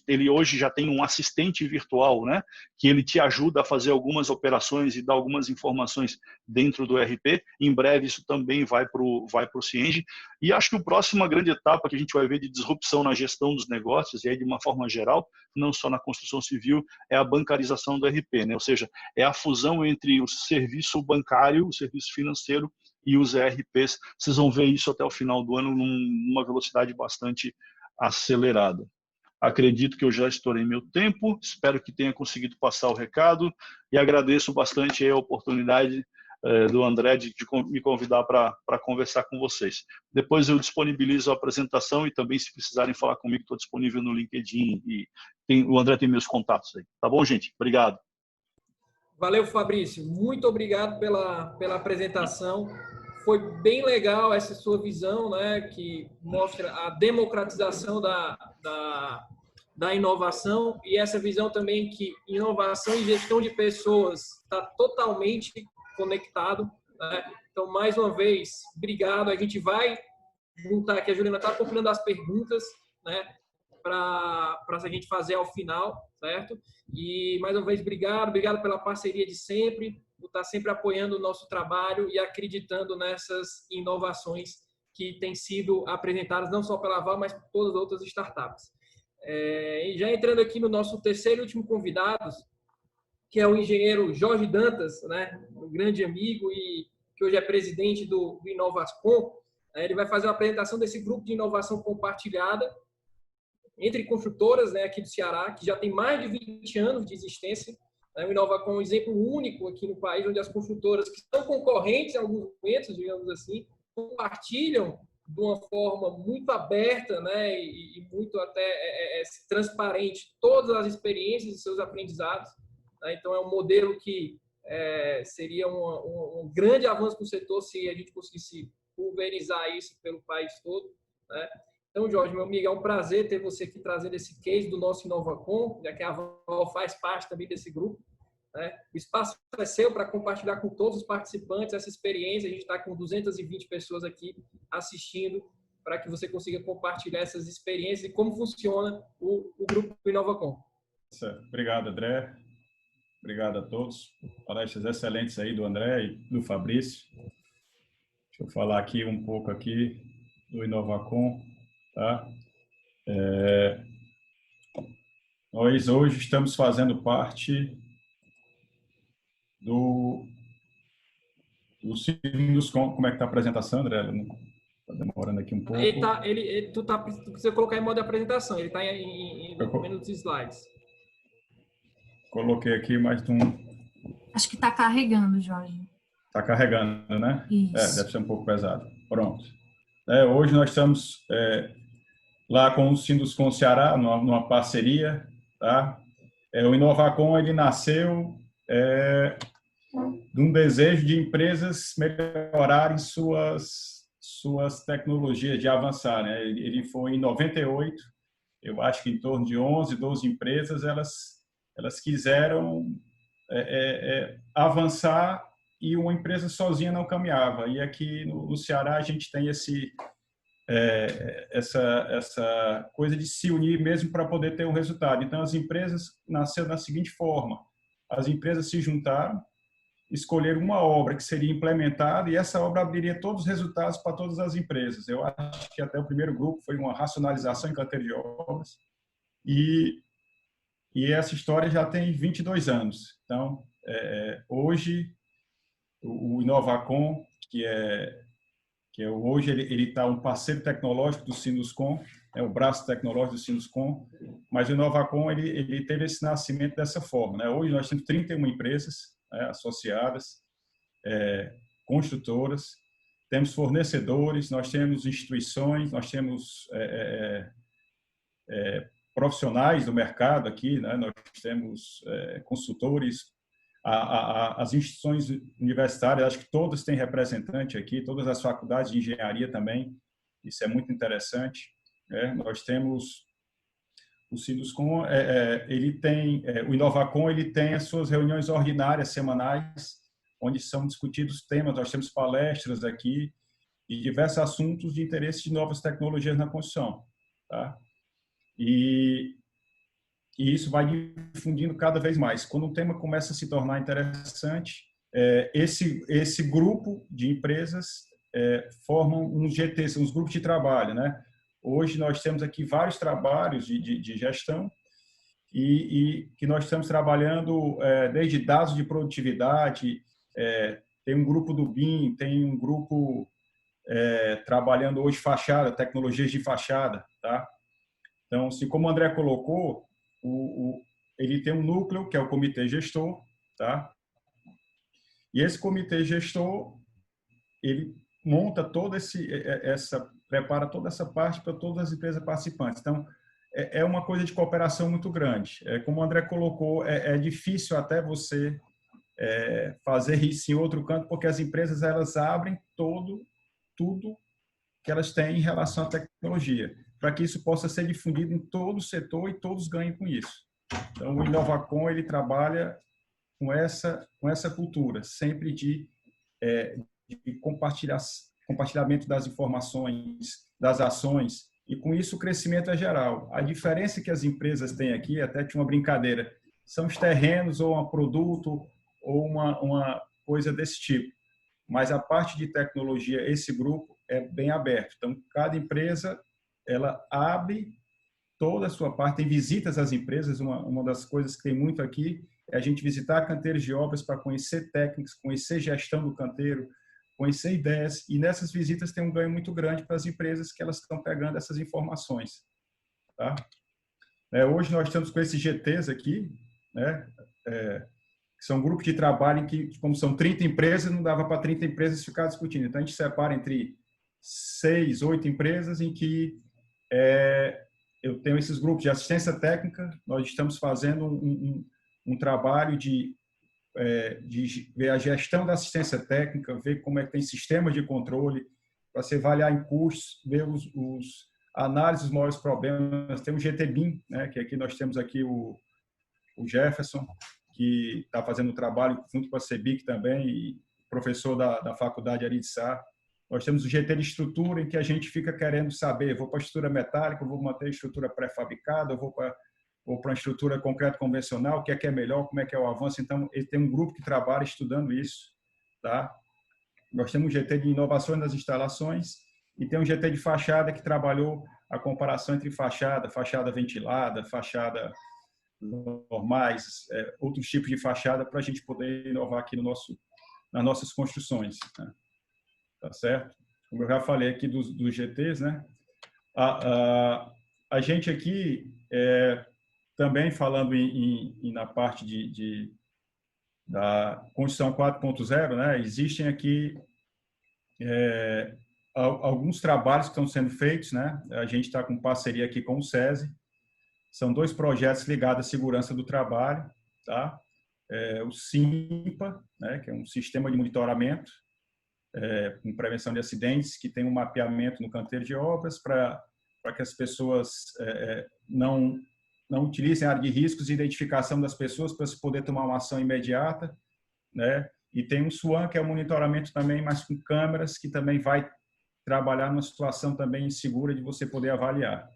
Ele hoje já tem um assistente virtual, né, que ele te ajuda a fazer algumas operações e dar algumas informações dentro do ERP. Em breve isso também vai para o Cienge. E acho que a próxima grande etapa que a gente vai ver de disrupção na gestão dos negócios, e aí de uma forma geral, não só na construção civil, é a bancarização do ERP, né? Ou seja, é a fusão entre o serviço bancário, o serviço financeiro e os ERPs. Vocês vão ver isso até o final do ano numa velocidade bastante acelerada. Acredito que eu já estourei meu tempo, espero que tenha conseguido passar o recado e agradeço bastante a oportunidade do André de me convidar para conversar com vocês. Depois eu disponibilizo a apresentação e também, se precisarem falar comigo, estou disponível no LinkedIn e o André tem meus contatos aí. Tá bom, gente? Obrigado. Valeu, Fabrício. Muito obrigado pela apresentação. Foi bem legal essa sua visão, né, que mostra a democratização da inovação e essa visão também que inovação e gestão de pessoas está totalmente conectado, né? Então, mais uma vez, obrigado. A gente vai juntar aqui, a Juliana está compilando as perguntas, né, para a gente fazer ao final, certo? E, mais uma vez, obrigado pela parceria de sempre, por estar sempre apoiando o nosso trabalho e acreditando nessas inovações que têm sido apresentadas não só pela Val, mas por todas as outras startups. E já entrando aqui no nosso terceiro e último convidado, que é o engenheiro Jorge Dantas, né, um grande amigo e que hoje é presidente do Inovascom. Ele vai fazer uma apresentação desse grupo de inovação compartilhada entre construtoras, né, aqui do Ceará, que já tem mais de 20 anos de existência. O Inovacom é um exemplo único aqui no país, onde as construtoras que são concorrentes em alguns momentos, digamos assim, compartilham de uma forma muito aberta, né, e muito até transparente todas as experiências e seus aprendizados. Né? Então, é um modelo que seria um grande avanço para o setor se a gente conseguisse pulverizar isso pelo país todo. Né? Então, Jorge, meu amigo, é um prazer ter você aqui trazendo esse case do nosso Inovacom, já que a Val faz parte também desse grupo. Né? O espaço é seu para compartilhar com todos os participantes essa experiência. A gente está com 220 pessoas aqui assistindo para que você consiga compartilhar essas experiências e como funciona o grupo Inovacom. Certo. Obrigado, André. Obrigado a todos. Palestras excelentes aí do André e do Fabrício. Deixa eu falar aqui um pouco aqui do Inovacom. Tá? Nós hoje estamos fazendo parte do Sinduscom. Como é que está a apresentação, André? Está demorando aqui um pouco. Tu precisa colocar em modo de apresentação. Ele está em menos slides. Coloquei aqui mais um. Acho que está carregando, Jorge. Está carregando, né? Isso. Deve ser um pouco pesado. Pronto. Hoje nós estamos lá com o Sinduscom Ceará, numa parceria. Tá? O Inovacom ele nasceu de um desejo de empresas melhorarem suas tecnologias, de avançar. Né? Ele foi em 98, eu acho que em torno de 11, 12 empresas, elas quiseram avançar e uma empresa sozinha não caminhava. E aqui no Ceará a gente tem essa coisa de se unir mesmo para poder ter um resultado. Então, as empresas nasceram da seguinte forma: as empresas se juntaram, escolheram uma obra que seria implementada e essa obra abriria todos os resultados para todas as empresas. Eu acho que até o primeiro grupo foi uma racionalização em canteiro de obras e essa história já tem 22 anos. Então, hoje, o Inovacom, hoje ele está um parceiro tecnológico do Sinduscom, o braço tecnológico do Sinduscom, mas o Inovacom ele teve esse nascimento dessa forma. Né? Hoje nós temos 31 empresas associadas, construtoras, temos fornecedores, nós temos instituições, nós temos profissionais do mercado aqui, né? Nós temos consultores, as instituições universitárias, acho que todas têm representante aqui, todas as faculdades de engenharia também, isso é muito interessante. Nós temos o Sinduscom, o Inovacom ele tem as suas reuniões ordinárias semanais, onde são discutidos temas, nós temos palestras aqui de diversos assuntos de interesse de novas tecnologias na construção. Tá? E isso vai difundindo cada vez mais. Quando um tema começa a se tornar interessante, esse grupo de empresas formam uns GTs, uns grupos de trabalho, né? Hoje nós temos aqui vários trabalhos de gestão e que nós estamos trabalhando desde dados de produtividade, tem um grupo do BIM, tem um grupo trabalhando hoje fachada, tecnologias de fachada, tá? Então, assim, como o André colocou, ele tem um núcleo, que é o comitê gestor, tá? E esse comitê gestor, ele monta prepara toda essa parte para todas as empresas participantes. Então, é uma coisa de cooperação muito grande. Como o André colocou, é difícil até você fazer isso em outro canto, porque as empresas elas abrem tudo que elas têm em relação à tecnologia, para que isso possa ser difundido em todo o setor e todos ganhem com isso. Então, o Inovacom ele trabalha com essa cultura, sempre de compartilhamento das informações, das ações, e com isso o crescimento é geral. A diferença que as empresas têm aqui, até tinha uma brincadeira, são os terrenos ou um produto ou uma coisa desse tipo. Mas a parte de tecnologia, esse grupo é bem aberto. Então, cada empresa ela abre toda a sua parte. Tem visitas às empresas, uma das coisas que tem muito aqui é a gente visitar canteiros de obras para conhecer técnicas, conhecer gestão do canteiro, conhecer ideias, e nessas visitas tem um ganho muito grande para as empresas que elas estão pegando essas informações. Tá? Hoje nós estamos com esses GTs aqui, né? Que são grupos de trabalho em que, como são 30 empresas, não dava para 30 empresas ficar discutindo. Então, a gente separa entre 6, 8 empresas em que eu tenho esses grupos de assistência técnica. Nós estamos fazendo um trabalho de ver a gestão da assistência técnica, ver como é que tem sistemas de controle, para se avaliar em custos, ver análise dos maiores problemas. Tem o GTBIM, né, que aqui nós temos aqui o Jefferson, que está fazendo um trabalho junto com a CEBIC também, e professor da faculdade Ari de Sá. Nós temos o GT de estrutura, em que a gente fica querendo saber, vou para a estrutura metálica, vou manter a estrutura pré-fabricada, vou para a estrutura concreto convencional, o que é melhor, como é que é o avanço. Então, ele tem um grupo que trabalha estudando isso. Tá? Nós temos um GT de inovações nas instalações e tem um GT de fachada que trabalhou a comparação entre fachada ventilada, fachada normais, outros tipos de fachada para a gente poder inovar aqui nas nossas construções. Né? Tá certo? Como eu já falei aqui dos GTs, né? A gente aqui, também falando na parte da construção 4.0, né? Existem aqui alguns trabalhos que estão sendo feitos, né? A gente está com parceria aqui com o SESI. São 2 projetos ligados à segurança do trabalho, tá? O SIMPA, né? Que é um sistema de monitoramento com prevenção de acidentes, que tem um mapeamento no canteiro de obras para que as pessoas não utilizem a área de riscos e identificação das pessoas para se poder tomar uma ação imediata, né? E tem um SWAN, que é o monitoramento também, mas com câmeras, que também vai trabalhar numa situação também insegura de você poder avaliar.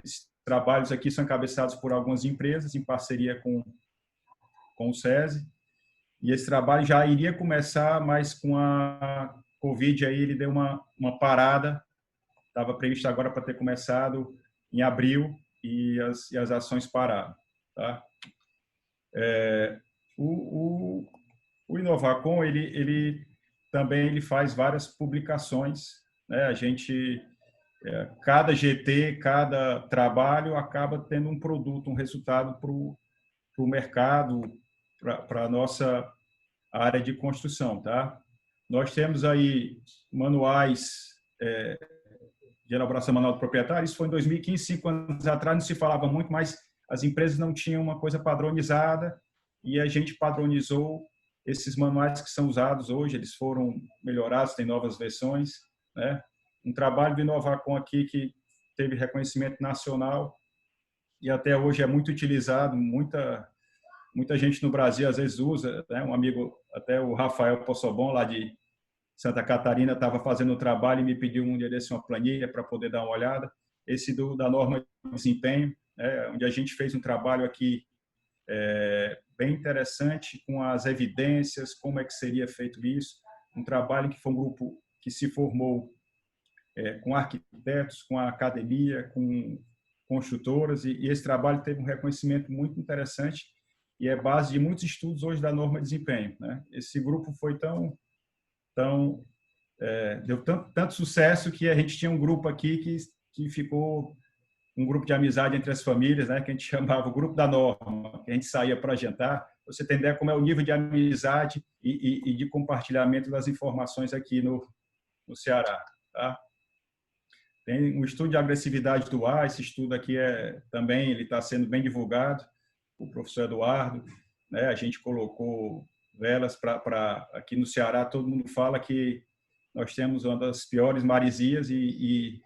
Esses trabalhos aqui são encabeçados por algumas empresas, em parceria com o SESI, e esse trabalho já iria começar, mas com a Covid aí ele deu uma parada. Estava previsto agora para ter começado em abril e as ações pararam. Tá? O Inovacom, ele também faz várias publicações. Né? A gente, cada GT, cada trabalho acaba tendo um produto, um resultado para o mercado, para a nossa área de construção. Tá? Nós temos aí manuais de elaboração manual do proprietário. Isso foi em 2015, 5 anos atrás, não se falava muito, mas as empresas não tinham uma coisa padronizada e a gente padronizou esses manuais que são usados hoje. Eles foram melhorados, tem novas versões. Né? Um trabalho de Inovacom aqui que teve reconhecimento nacional e até hoje é muito utilizado, muita gente no Brasil às vezes usa, né? Um amigo, até o Rafael Possobon, lá de Santa Catarina, estava fazendo o trabalho e me pediu um dia desse uma planilha para poder dar uma olhada. Esse da norma de desempenho, né? Onde a gente fez um trabalho aqui bem interessante, com as evidências, como é que seria feito isso. Um trabalho que foi um grupo que se formou com arquitetos, com a academia, com construtoras, e esse trabalho teve um reconhecimento muito interessante e é base de muitos estudos hoje da norma de desempenho. Né? Esse grupo foi deu tanto sucesso que a gente tinha um grupo aqui que ficou um grupo de amizade entre as famílias, né? Que a gente chamava o grupo da norma, que a gente saía para jantar. Você tem ideia como é o nível de amizade e de compartilhamento das informações aqui no Ceará. Tá? Tem um estudo de agressividade do ar. Esse estudo aqui também ele está sendo bem divulgado. O professor Eduardo, né? A gente colocou velas para aqui no Ceará. Todo mundo fala que nós temos uma das piores maresias e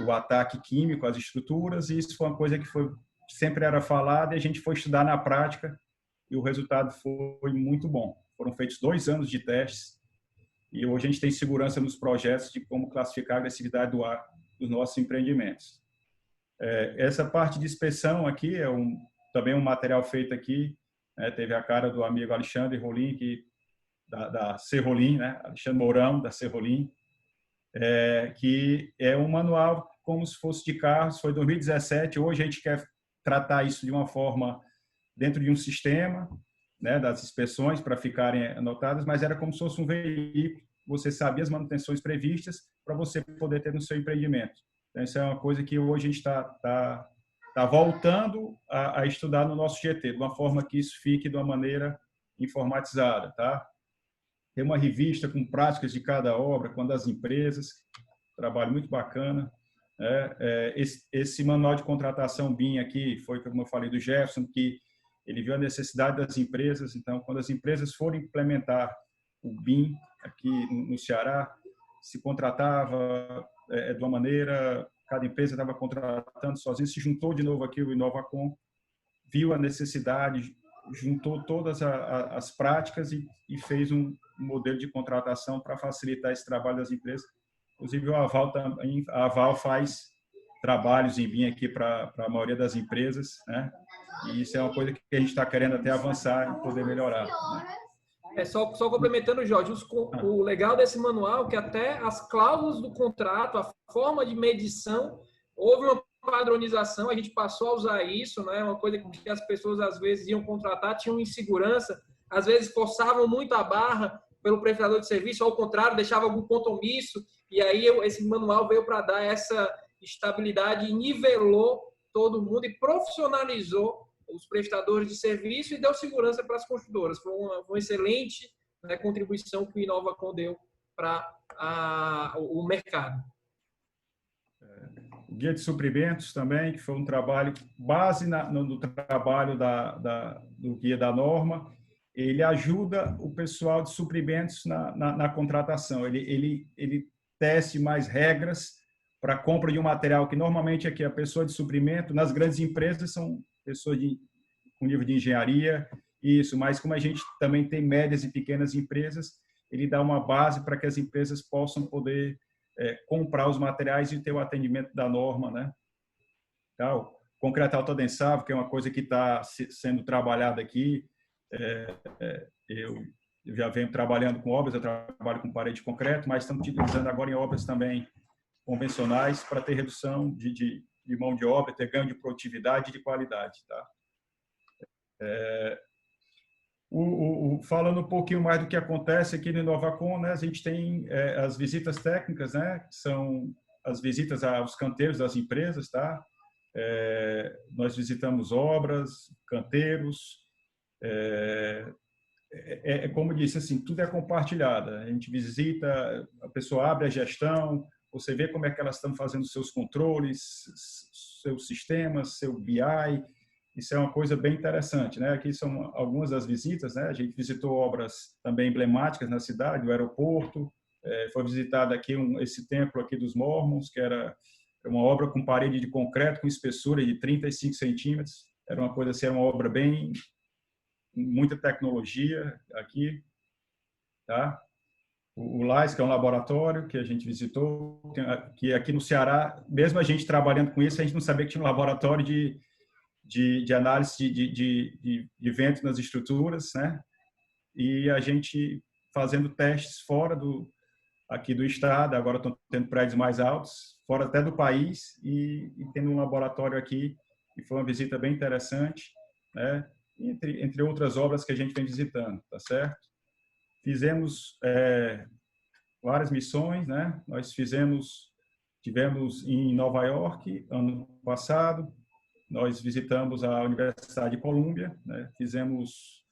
o ataque químico às estruturas, e isso foi uma coisa que sempre era falada e a gente foi estudar na prática e o resultado foi muito bom. Foram feitos 2 anos de testes e hoje a gente tem segurança nos projetos de como classificar a agressividade do ar dos nossos empreendimentos. Essa parte de inspeção aqui também um material feito aqui, né? Teve a cara do amigo Alexandre Rolim, da Serrolim, né? Alexandre Mourão, da Serrolim, que é um manual como se fosse de carros, foi 2017, hoje a gente quer tratar isso de uma forma dentro de um sistema, né, das inspeções para ficarem anotadas, mas era como se fosse um veículo, você sabia as manutenções previstas para você poder ter no seu empreendimento. Então, isso é uma coisa que hoje a gente está voltando a estudar no nosso GT, de uma forma que isso fique de uma maneira informatizada, tá? Tem uma revista com práticas de cada obra, com das empresas, trabalho muito bacana. Esse manual de contratação BIM aqui foi, como eu falei, do Jefferson, que ele viu a necessidade das empresas. Então, quando as empresas forem implementar o BIM aqui no Ceará, se contratava de uma maneira, cada empresa estava contratando sozinha, se juntou de novo aqui o Inovacom, viu a necessidade, juntou todas as práticas e fez um modelo de contratação para facilitar esse trabalho das empresas. Inclusive, a Aval faz trabalhos em BIM aqui para a maioria das empresas, né? E isso é uma coisa que a gente está querendo até avançar e poder melhorar, né? Só complementando, Jorge, o legal desse manual é que até as cláusulas do contrato, a forma de medição, houve uma padronização, a gente passou a usar isso, né? Uma coisa que as pessoas às vezes iam contratar, tinham insegurança, às vezes forçavam muito a barra pelo prestador de serviço, ao contrário, deixava algum ponto omisso, e aí esse manual veio para dar essa estabilidade e nivelou todo mundo e profissionalizou os prestadores de serviço e deu segurança para as construtoras. Foi uma excelente, né, contribuição que o Inovacom deu para o mercado. O guia de suprimentos também, que foi um trabalho base no trabalho do guia da norma, ele ajuda o pessoal de suprimentos na contratação. Ele tece mais regras para a compra de um material que normalmente aqui a pessoa de suprimento, nas grandes empresas são pessoas com nível de engenharia, isso, mas como a gente também tem médias e pequenas empresas, ele dá uma base para que as empresas possam poder comprar os materiais e ter o atendimento da norma, né? Então, concreto autodensável, que é uma coisa que está sendo trabalhada aqui, eu já venho trabalhando com obras, eu trabalho com parede de concreto, mas estamos utilizando agora em obras também convencionais para ter redução de mão de obra, ter ganho de produtividade e de qualidade, tá? Falando um pouquinho mais do que acontece aqui no Inovacom, né, a gente tem as visitas técnicas, né, que são as visitas aos canteiros das empresas, tá? Nós visitamos obras, canteiros, como disse, assim, tudo é compartilhado. A gente visita, a pessoa abre a gestão, você vê como é que elas estão fazendo seus controles, seus sistemas, seu BI. Isso é uma coisa bem interessante, né? Aqui são algumas das visitas, né? A gente visitou obras também emblemáticas na cidade, o aeroporto, foi visitado aqui esse templo aqui dos Mormons, que era uma obra com parede de concreto com espessura de 35 centímetros. Era uma coisa assim, era uma obra bem, muita tecnologia aqui, tá? O LAIS, que é um laboratório que a gente visitou, que aqui no Ceará, mesmo a gente trabalhando com isso, a gente não sabia que tinha um laboratório de análise de vento nas estruturas, né? E a gente fazendo testes fora aqui do estado, agora estão tendo prédios mais altos, fora até do país, e tendo um laboratório aqui, e foi uma visita bem interessante, né? Entre outras obras que a gente vem visitando, tá certo? Fizemos várias missões, né? Nós tivemos em Nova York ano passado, nós visitamos a Universidade de Colômbia, né? Fizemos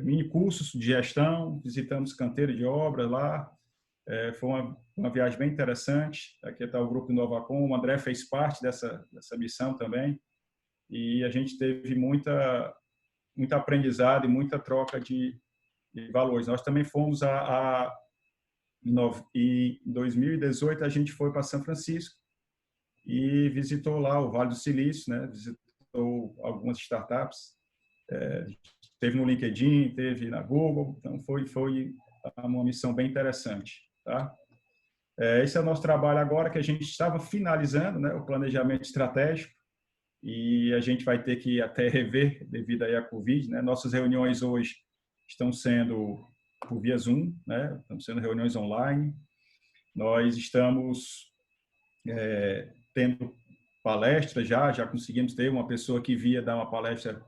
mini cursos de gestão, visitamos canteiro de obras lá, foi uma viagem bem interessante. Aqui está o grupo Inovacom, o André fez parte dessa missão também, e a gente teve muito aprendizado e muita troca de valores. Nós também fomos em 2018 a gente foi para São Francisco e visitou lá o Vale do Silício, né? Visitou algumas startups, teve no LinkedIn, teve na Google, então foi uma missão bem interessante, tá? Esse é o nosso trabalho agora, que a gente estava finalizando, né, o planejamento estratégico, e a gente vai ter que até rever devido aí à Covid, né? Nossas reuniões hoje estão sendo por via Zoom, né? Estão sendo reuniões online. Nós estamos tendo palestras já conseguimos ter uma pessoa que via dar uma palestra,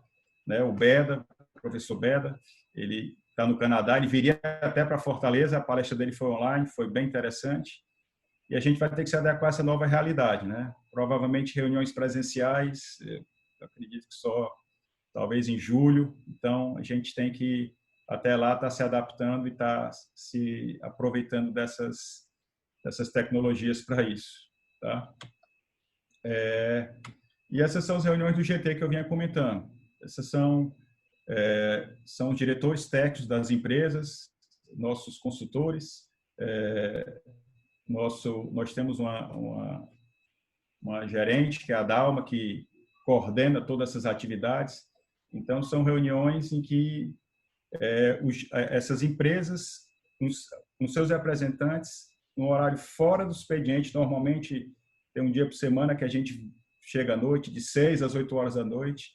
né, o Beda, o professor Beda, ele está no Canadá, ele viria até para Fortaleza, a palestra dele foi online, foi bem interessante, e a gente vai ter que se adequar a essa nova realidade, né? Provavelmente reuniões presenciais, eu acredito que só talvez em julho, então a gente tem que até lá estar se adaptando e estar se aproveitando dessas tecnologias para isso, tá? E essas são as reuniões do GT que eu vinha comentando. Essas são os diretores técnicos das empresas, nossos consultores. Nós temos uma gerente, que é a Dalma, que coordena todas essas atividades. Então, são reuniões em que essas empresas, com seus representantes, no horário fora do expediente, normalmente tem um dia por semana que a gente chega à noite, de 6 às 8 horas da noite,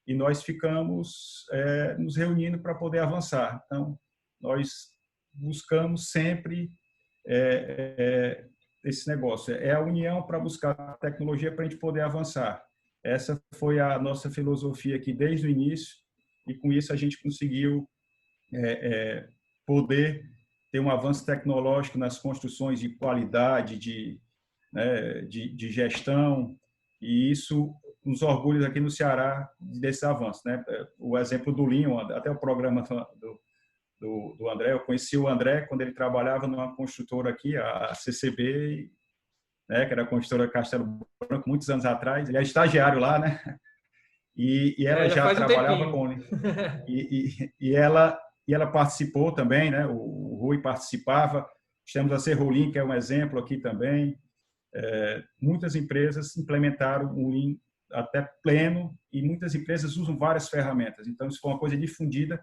e nós ficamos nos reunindo para poder avançar. Então, nós buscamos sempre esse negócio. É a união para buscar tecnologia para a gente poder avançar. Essa foi a nossa filosofia aqui desde o início, e com isso a gente conseguiu poder ter um avanço tecnológico nas construções de qualidade, de gestão, e isso nos orgulha aqui no Ceará desse avanço, né? O exemplo do Lean, até o programa do André, eu conheci o André quando ele trabalhava numa construtora aqui, a CCB, né, que era a construtora Castelo Branco, muitos anos atrás. Ele é estagiário lá, né? E ela já trabalhava com ele. E ela participou também, né? O Rui participava. Temos a Serrolim, que é um exemplo aqui também. Muitas empresas implementaram o Lean até pleno, e muitas empresas usam várias ferramentas. Então, isso foi uma coisa difundida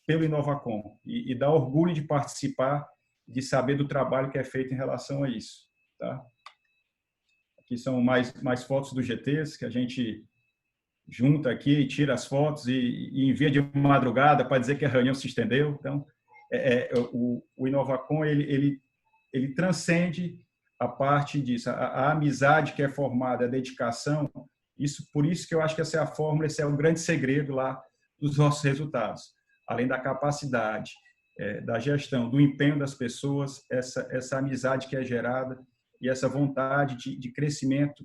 pelo Inovacom, e dá orgulho de participar, de saber do trabalho que é feito em relação a isso, tá? Aqui são mais fotos do GTs, que a gente junta aqui, tira as fotos e envia de madrugada para dizer que a reunião se estendeu. Então, o Inovacom, ele transcende a parte disso, a amizade que é formada, a dedicação. Por isso que eu acho que essa é a fórmula, esse é o grande segredo lá dos nossos resultados. Além da capacidade, da gestão, do empenho das pessoas, essa amizade que é gerada e essa vontade de crescimento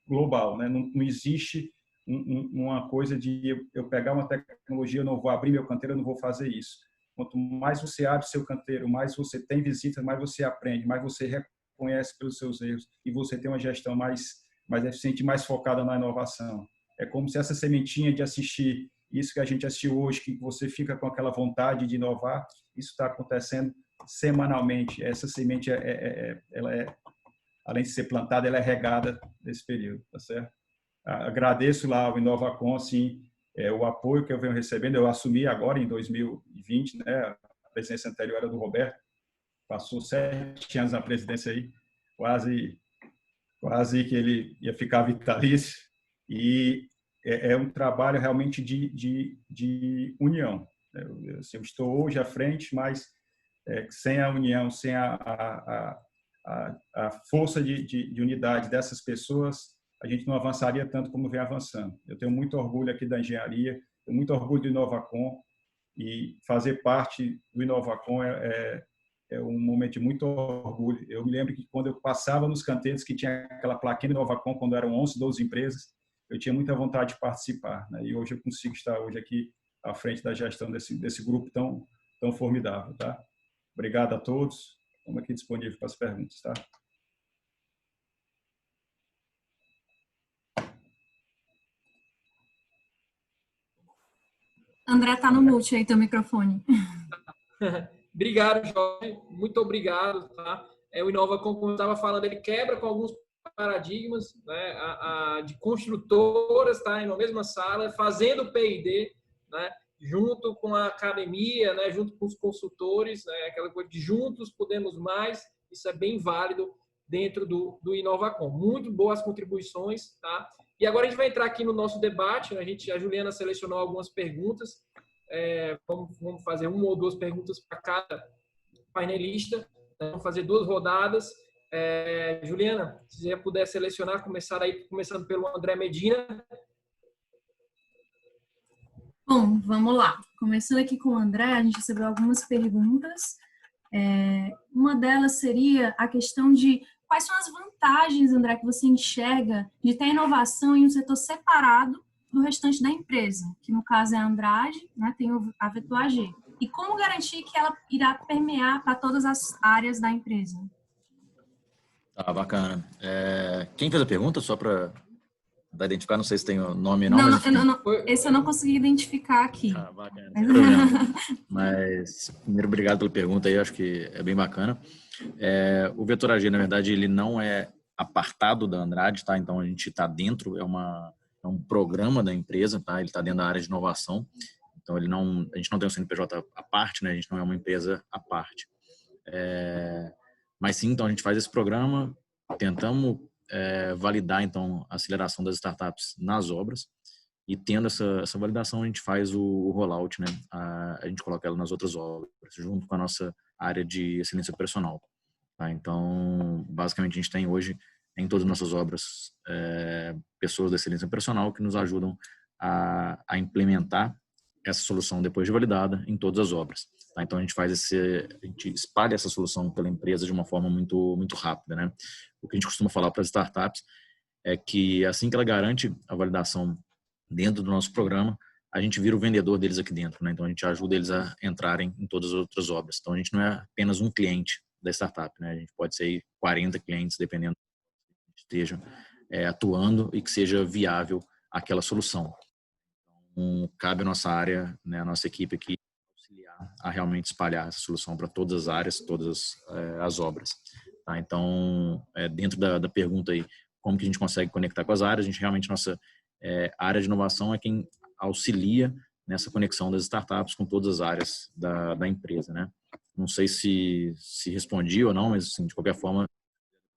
global, né? Não existe uma coisa de eu pegar uma tecnologia, eu não vou abrir meu canteiro, eu não vou fazer isso. Quanto mais você abre seu canteiro, mais você tem visitas, mais você aprende, mais você reconhece pelos seus erros, e você tem uma gestão mais eficiente, mais focada na inovação. É como se essa sementinha de assistir isso que a gente assistiu hoje, que você fica com aquela vontade de inovar, isso está acontecendo semanalmente. Essa semente, ela além de ser plantada, ela é regada nesse período, tá certo? Agradeço lá ao Inovacom, assim, o apoio que eu venho recebendo. Eu assumi agora em 2020, né? A presidência anterior era do Roberto, passou 7 anos na presidência aí, quase que ele ia ficar vitalício, e é um trabalho realmente de união. Eu estou hoje à frente, mas sem a união, sem a força de unidade dessas pessoas, a gente não avançaria tanto como vem avançando. Eu tenho muito orgulho aqui da engenharia, tenho muito orgulho do Inovacom, e fazer parte do Inovacom é um momento de muito orgulho. Eu me lembro que quando eu passava nos canteiros, que tinha aquela plaquinha do Inovacom, quando eram 11, 12 empresas, eu tinha muita vontade de participar, né? E hoje eu consigo estar hoje aqui à frente da gestão desse grupo tão formidável, tá? Obrigado a todos. Estamos aqui disponíveis para as perguntas, tá? André, está no mute aí, teu microfone. Obrigado, Jorge. Muito obrigado, tá? O Inovacom, como eu estava falando, ele quebra com alguns paradigmas, né, de construtoras estarem na mesma sala, fazendo P&D, né, junto com a academia, né, junto com os consultores, né, aquela coisa de juntos podemos mais. Isso é bem válido dentro do Inovacom. Muito boas contribuições, tá? E agora a gente vai entrar aqui no nosso debate. A Juliana selecionou algumas perguntas. Vamos fazer 1 ou 2 perguntas para cada painelista. Vamos fazer 2 rodadas. Juliana, se você puder selecionar, começando pelo André Medina. Bom, vamos lá. Começando aqui com o André, a gente recebeu algumas perguntas. Uma delas seria a questão de quais são as vantagens, André, que você enxerga de ter inovação em um setor separado do restante da empresa, que no caso é a Andrade, né, tem a Vetor AG. E como garantir que ela irá permear para todas as áreas da empresa? Bacana. Quem fez a pergunta, só para identificar, não sei se tem o nome ou não. Esse eu não consegui identificar aqui. Bacana. Mas, primeiro, obrigado pela pergunta aí, eu acho que é bem bacana. O Vetor AG, na verdade, ele não é apartado da Andrade, tá? Então, a gente está dentro, é um programa da empresa, tá? Ele está dentro da área de inovação. Então, a gente não tem um CNPJ à parte, né? A gente não é uma empresa à parte. Mas sim, então, a gente faz esse programa, tentamos validar, então, a aceleração das startups nas obras, e tendo essa validação, a gente faz o rollout, né? A gente coloca ela nas outras obras, junto com a nossa área de excelência operacional. Tá? Então, basicamente, a gente tem hoje, em todas as nossas obras, pessoas da excelência operacional que nos ajudam a implementar essa solução depois de validada em todas as obras. Tá? Então, a gente espalha essa solução pela empresa de uma forma muito, muito rápida, né? O que a gente costuma falar para as startups é que assim que ela garante a validação dentro do nosso programa, a gente vira o vendedor deles aqui dentro, né? Então, a gente ajuda eles a entrarem em todas as outras obras. Então, a gente não é apenas um cliente da startup, né? A gente pode ser 40 clientes, dependendo do que esteja atuando e que seja viável aquela solução. Então, cabe a nossa área, né, a nossa equipe aqui, auxiliar a realmente espalhar essa solução para todas as áreas, todas as obras. Tá? Então, dentro da pergunta aí, como que a gente consegue conectar com as áreas, a gente realmente, nossa área de inovação é quem auxilia nessa conexão das startups com todas as áreas da empresa, né? Não sei se respondi ou não, mas assim, de qualquer forma,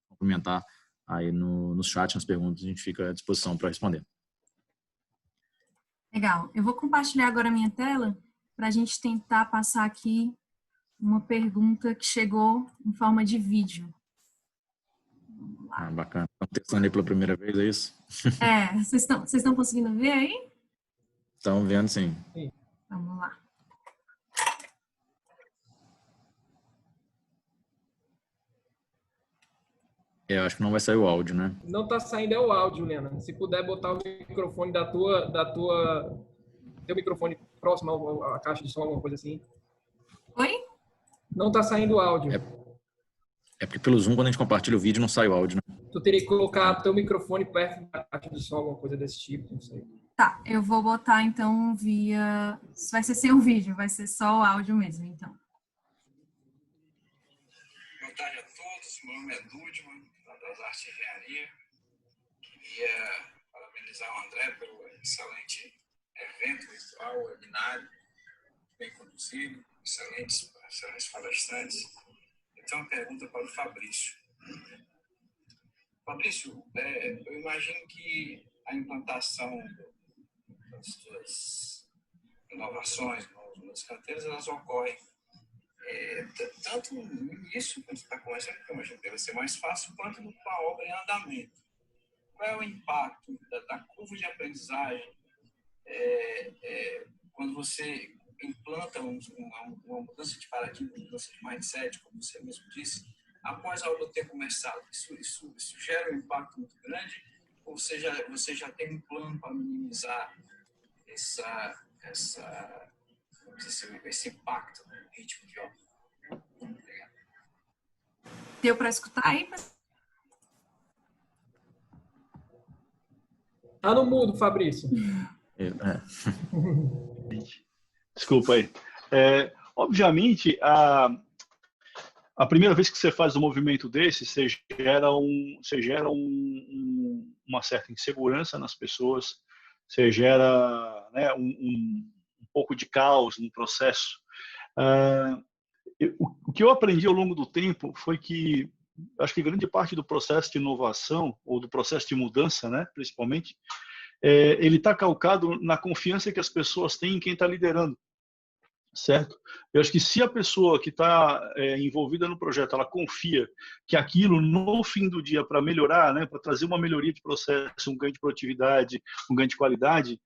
complementar aí no chat, nas perguntas, a gente fica à disposição para responder. Legal. Eu vou compartilhar agora a minha tela para a gente tentar passar aqui uma pergunta que chegou em forma de vídeo. Bacana. Estão testando aí pela primeira vez, é isso? Vocês estão conseguindo ver aí? Estão vendo, sim. Vamos lá. Eu acho que não vai sair o áudio, né? Não está saindo o áudio, Juliana. Se puder botar o microfone teu microfone próximo à caixa de som, alguma coisa assim. Oi? Não está saindo o áudio. É porque pelo Zoom, quando a gente compartilha o vídeo, não sai o áudio, né? Tu teria que colocar teu microfone perto da caixa de som, alguma coisa desse tipo, não sei. Tá, eu vou botar então via... Vai ser sem o vídeo, vai ser só o áudio mesmo, então. Boa tarde a todos, meu nome é Ludman, das Artes de Engenharia. Queria parabenizar o André pelo excelente evento virtual, webinário, bem conduzido, excelentes palestrantes. Eu tenho uma pergunta para o Fabrício. Fabrício, eu imagino que a implantação das suas inovações nos canteiros, elas ocorrem tanto no início, quando você está começando, porque eu imagino que deve ser mais fácil, quanto com a obra em andamento. Qual é o impacto da curva de aprendizagem quando você implanta uma mudança de paradigma, uma mudança de mindset, como você mesmo disse, após a obra ter começado? Isso gera um impacto muito grande? Ou você já tem um plano para minimizar esse impacto no ritmo de obra? Obrigado. Deu para escutar aí? Tá no mudo, Fabrício. Desculpa aí. Obviamente, a primeira vez que você faz um movimento desse, você gera uma certa insegurança nas pessoas, você gera, né, um pouco de caos no processo. O que eu aprendi ao longo do tempo foi que, acho que grande parte do processo de inovação, ou do processo de mudança, né, principalmente, ele está calcado na confiança que as pessoas têm em quem está liderando. certo? Eu acho que se a pessoa que está envolvida no projeto, ela confia que aquilo, no fim do dia, para melhorar, né, para trazer uma melhoria de processo, um ganho de produtividade, um ganho de qualidade,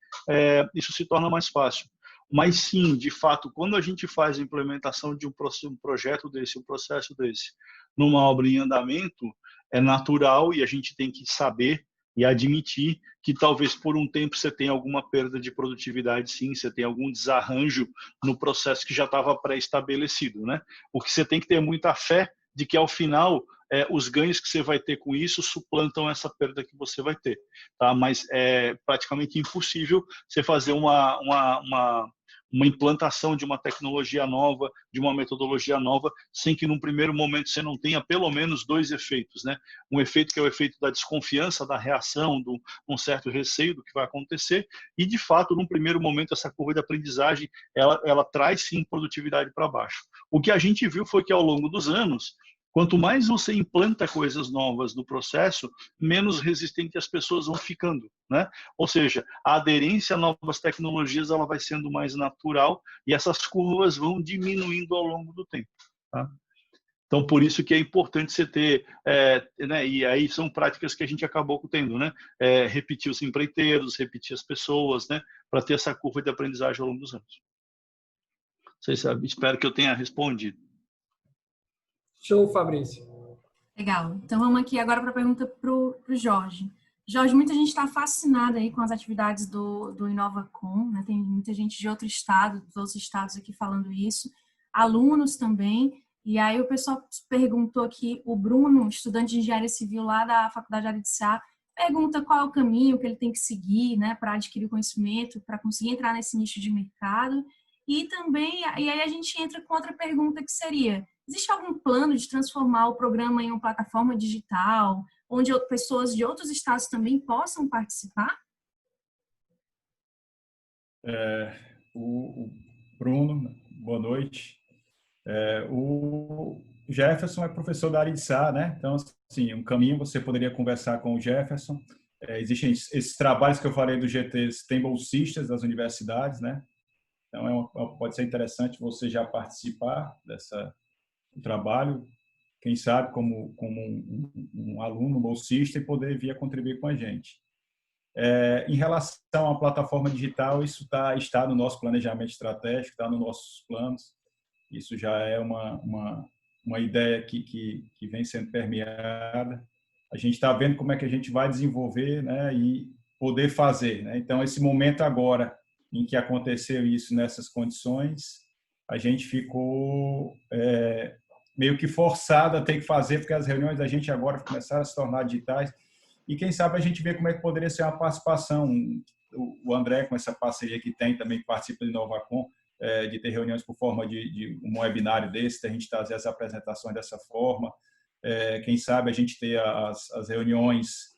isso se torna mais fácil. Mas sim, de fato, quando a gente faz a implementação de um projeto desse, um processo desse, numa obra em andamento, é natural e a gente tem que saber e admitir que talvez por um tempo você tenha alguma perda de produtividade, sim, você tem algum desarranjo no processo que já estava pré-estabelecido, né? O que você tem que ter muita fé de que ao final os ganhos que você vai ter com isso suplantam essa perda que você vai ter, tá? Mas é praticamente impossível você fazer uma implantação de uma tecnologia nova, de uma metodologia nova, sem que num primeiro momento você não tenha pelo menos dois efeitos, né? Um efeito que é o efeito da desconfiança, da reação, de um certo receio do que vai acontecer, e de fato, num primeiro momento, essa curva de aprendizagem, ela traz sim produtividade para baixo. O que a gente viu foi que ao longo dos anos, quanto mais você implanta coisas novas no processo, menos resistente as pessoas vão ficando, né? Ou seja, a aderência a novas tecnologias ela vai sendo mais natural e essas curvas vão diminuindo ao longo do tempo, tá? Então, por isso que é importante você ter, né, e aí são práticas que a gente acabou tendo, né? Repetir os empreiteiros, repetir as pessoas, né? Para ter essa curva de aprendizagem ao longo dos anos. Vocês sabem, espero que eu tenha respondido. Show, Fabrício. Legal. Então vamos aqui agora para a pergunta para o Jorge. Jorge, muita gente está fascinada aí com as atividades do InovaCon, né? Tem muita gente de outros estados aqui falando isso, alunos também. E aí o pessoal perguntou aqui, o Bruno, estudante de engenharia civil lá da Faculdade de Araçá, pergunta qual é o caminho que ele tem que seguir, né, para adquirir conhecimento, para conseguir entrar nesse nicho de mercado. E também, e aí a gente entra com outra pergunta que seria: existe algum plano de transformar o programa em uma plataforma digital, onde pessoas de outros estados também possam participar? O Bruno, boa noite. O Jefferson é professor da Araçá, né? Então, assim, um caminho você poderia conversar com o Jefferson. Existem esses trabalhos que eu falei do GTs, tem bolsistas das universidades, né? Então, pode ser interessante você já participar do trabalho, quem sabe como um aluno bolsista e poder vir a contribuir com a gente. Em relação à plataforma digital, isso está no nosso planejamento estratégico, está nos nossos planos. Isso já é uma ideia que vem sendo permeada. A gente está vendo como é que a gente vai desenvolver, né, e poder fazer, né? Então, esse momento agora em que aconteceu isso nessas condições, a gente ficou meio que forçado a ter que fazer, porque as reuniões da gente agora começaram a se tornar digitais. E quem sabe a gente vê como é que poderia ser uma participação. O André, com essa parceria que tem também, que participa do InovaCon, de ter reuniões por forma de um webinário desse, a gente trazer as apresentações dessa forma. Quem sabe a gente ter as reuniões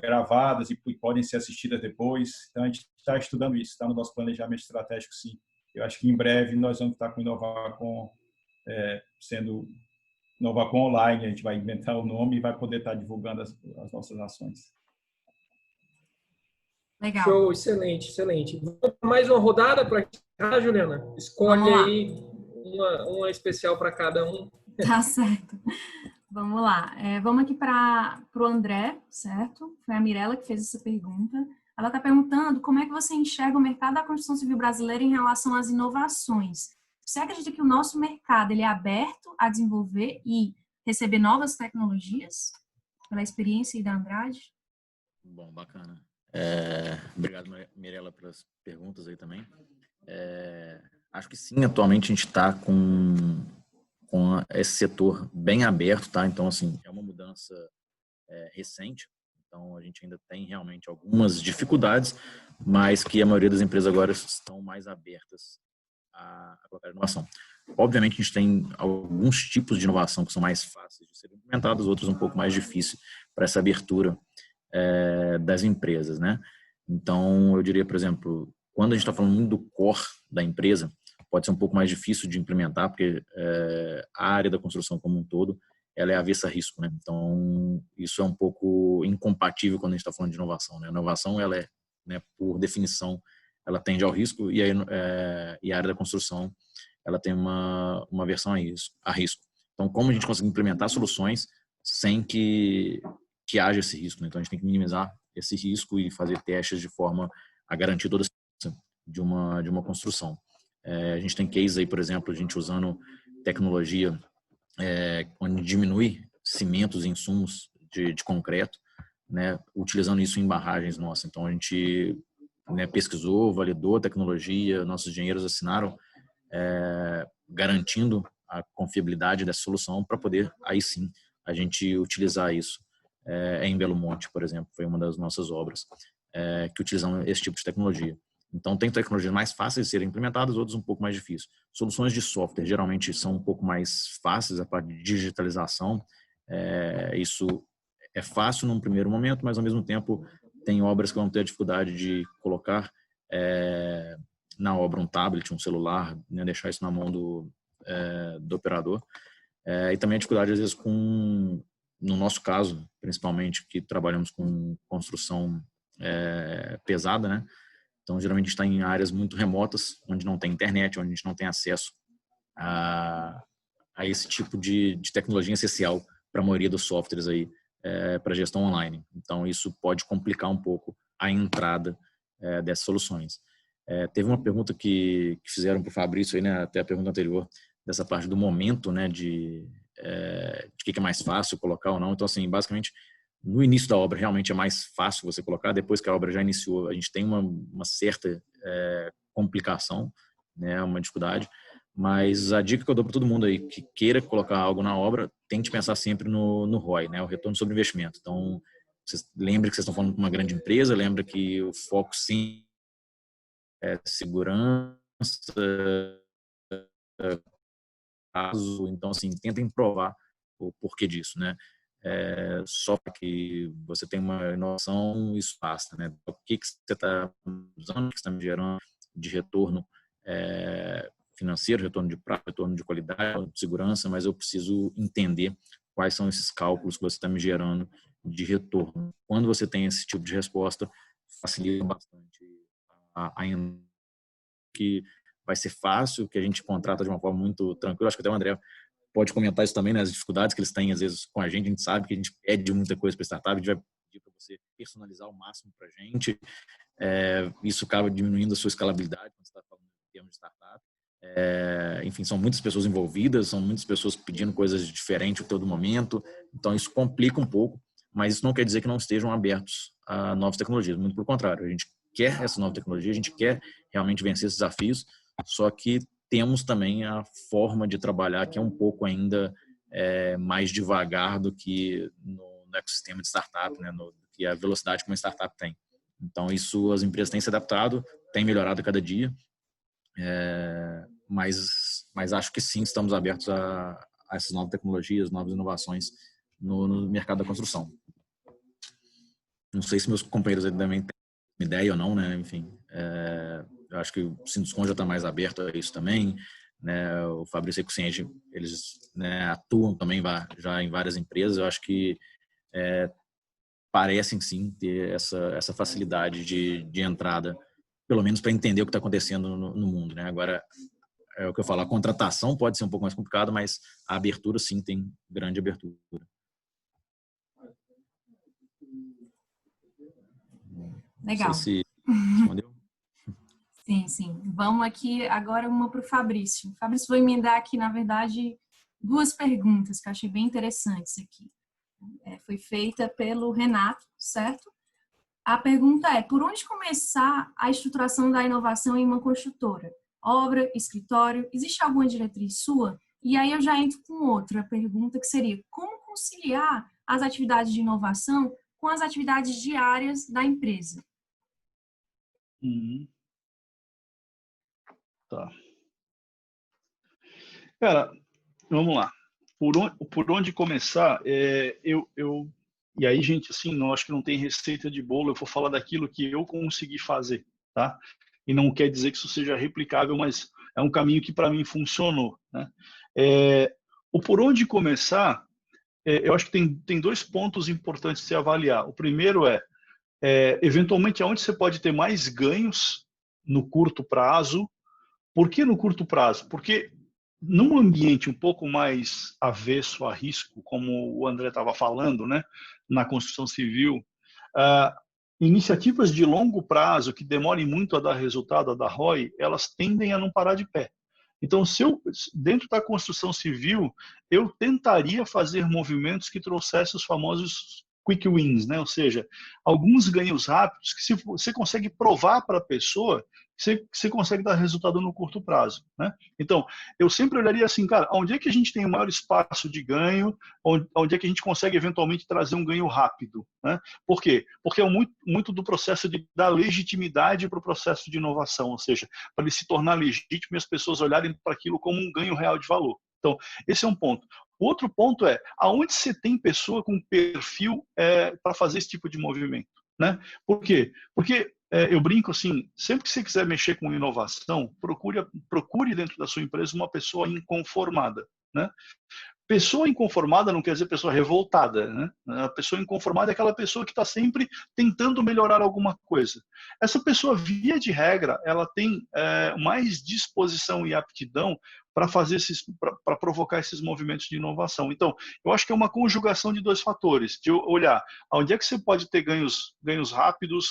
gravadas e podem ser assistidas depois. Então, a gente está estudando isso, está no nosso planejamento estratégico, sim. Eu acho que em breve nós vamos estar com o InovaCon sendo InovaCon Online, a gente vai inventar o nome e vai poder estar divulgando as nossas ações. Legal. Show, excelente, excelente. Vamos mais uma rodada para encerrar, Juliana? Escolhe aí uma especial para cada um. Tá certo. Vamos lá. Vamos aqui para o André, certo? Foi a Mirella que fez essa pergunta. Ela está perguntando como é que você enxerga o mercado da construção civil brasileira em relação às inovações. Você acredita que o nosso mercado ele é aberto a desenvolver e receber novas tecnologias? Pela experiência aí da Andrade? Bom, bacana. Obrigado, Mirella, pelas perguntas aí também. Acho que sim, atualmente a gente está com esse setor bem aberto, tá? Então, assim, é uma mudança recente. Então, a gente ainda tem realmente algumas dificuldades, mas que a maioria das empresas agora estão mais abertas a colocar inovação. Obviamente, a gente tem alguns tipos de inovação que são mais fáceis de serem implementados, outros um pouco mais difíceis para essa abertura das empresas, né? Então, eu diria, por exemplo, quando a gente está falando muito do core da empresa, pode ser um pouco mais difícil de implementar, porque a área da construção como um todo, ela é avessa a risco, né? Então, isso é um pouco incompatível quando a gente está falando de inovação, né? A inovação, ela é, né, por definição, ela tende ao risco, e a área da construção ela tem uma versão a risco. Então, como a gente consegue implementar soluções sem que haja esse risco, né? Então, a gente tem que minimizar esse risco e fazer testes de forma a garantir toda a segurança de uma construção. A gente tem case aí, por exemplo, a gente usando tecnologia onde diminui cimentos e insumos de concreto, né, utilizando isso em barragens nossas. Então, a gente, né, pesquisou, validou a tecnologia, nossos engenheiros assinaram garantindo a confiabilidade dessa solução para poder, aí sim, a gente utilizar isso. Em Belo Monte, por exemplo, foi uma das nossas obras que utilizam esse tipo de tecnologia. Então, tem tecnologias mais fáceis de serem implementadas, outras um pouco mais difíceis. Soluções de software geralmente são um pouco mais fáceis, a parte de digitalização. Isso é fácil num primeiro momento, mas ao mesmo tempo tem obras que vão ter a dificuldade de colocar na obra um tablet, um celular, né, deixar isso na mão do operador. E também a dificuldade, às vezes, no nosso caso, principalmente, que trabalhamos com construção pesada, né? Então, geralmente, a gente está em áreas muito remotas, onde não tem internet, onde a gente não tem acesso a esse tipo de tecnologia essencial para a maioria dos softwares aí, para gestão online. Então, isso pode complicar um pouco a entrada dessas soluções. Teve uma pergunta que fizeram para o Fabrício, aí, né, até a pergunta anterior, dessa parte do momento, né, de que é mais fácil colocar ou não. Então, assim, basicamente, no início da obra realmente é mais fácil você colocar, depois que a obra já iniciou, a gente tem uma certa complicação, né, uma dificuldade, mas a dica que eu dou para todo mundo aí que queira colocar algo na obra, tente pensar sempre no ROI, né, o retorno sobre investimento. Então, lembre que vocês estão falando com uma grande empresa, lembre que o foco sim é segurança, caso, então assim, tentem provar o porquê disso, né? Só para que você tenha uma noção, isso basta, né? O que você está usando, o que você está me gerando de retorno financeiro, retorno de prazo, retorno de qualidade, de segurança, mas eu preciso entender quais são esses cálculos que você está me gerando de retorno. Quando você tem esse tipo de resposta, facilita bastante que vai ser fácil, que a gente contrata de uma forma muito tranquila. Acho que até o André pode comentar isso também, né, as dificuldades que eles têm, às vezes, com a gente sabe que a gente pede muita coisa para startup, a gente vai pedir para você personalizar o máximo para a gente, isso acaba diminuindo a sua escalabilidade quando você está falando em termos de startup. Enfim, são muitas pessoas envolvidas, são muitas pessoas pedindo coisas diferentes a todo momento, então isso complica um pouco, mas isso não quer dizer que não estejam abertos a novas tecnologias, muito pelo contrário, a gente quer essa nova tecnologia, a gente quer realmente vencer esses desafios, só que temos também a forma de trabalhar que é um pouco ainda mais devagar do que no ecossistema de startup, né, que a velocidade que uma startup tem. Então, isso as empresas têm se adaptado, têm melhorado a cada dia, mas acho que sim, estamos abertos a essas novas tecnologias, novas inovações no mercado da construção. Não sei se meus companheiros também têm ideia ou não, né? Enfim, eu acho que o Sinduscon já está mais aberto a isso também, né? O Fabrício e o Cienge, eles, né, atuam também já em várias empresas. Eu acho que parecem sim ter essa facilidade de entrada, pelo menos para entender o que está acontecendo no mundo, né? Agora, é o que eu falo, a contratação pode ser um pouco mais complicada, mas a abertura sim tem grande abertura. Legal. Não sei se respondeu. Sim. Vamos aqui agora uma para o Fabrício. O Fabrício vai emendar aqui, na verdade, duas perguntas que eu achei bem interessantes aqui. Foi feita pelo Renato, certo? A pergunta é, por onde começar a estruturação da inovação em uma construtora? Obra, escritório, existe alguma diretriz sua? E aí eu já entro com outra pergunta, que seria, como conciliar as atividades de inovação com as atividades diárias da empresa? Tá. Cara, vamos lá. Por onde começar? E aí, gente, assim, não acho que não tem receita de bolo. Eu vou falar daquilo que eu consegui fazer, tá? E não quer dizer que isso seja replicável, mas é um caminho que para mim funcionou, né? O por onde começar, eu acho que tem dois pontos importantes de se avaliar. O primeiro eventualmente, aonde você pode ter mais ganhos no curto prazo. Por que no curto prazo? Porque num ambiente um pouco mais avesso a risco, como o André estava falando, né, na construção civil, iniciativas de longo prazo que demorem muito a dar resultado, a dar ROI, elas tendem a não parar de pé. Então, dentro da construção civil, eu tentaria fazer movimentos que trouxessem os famosos quick wins, né? Ou seja, alguns ganhos rápidos que você consegue provar para a pessoa que você consegue dar resultado no curto prazo, né? Então, eu sempre olharia assim, cara, onde é que a gente tem o maior espaço de ganho, onde é que a gente consegue eventualmente trazer um ganho rápido, né? Por quê? Porque é muito do processo de dar legitimidade para o processo de inovação, ou seja, para ele se tornar legítimo e as pessoas olharem para aquilo como um ganho real de valor. Então, esse é um ponto. Outro ponto é, aonde você tem pessoa com perfil para fazer esse tipo de movimento, né? Por quê? Porque eu brinco assim, sempre que você quiser mexer com inovação, procure dentro da sua empresa uma pessoa inconformada, né? Pessoa inconformada não quer dizer pessoa revoltada, né? A pessoa inconformada é aquela pessoa que está sempre tentando melhorar alguma coisa. Essa pessoa, via de regra, ela tem mais disposição e aptidão para para provocar esses movimentos de inovação. Então, eu acho que é uma conjugação de dois fatores, de olhar onde é que você pode ter ganhos rápidos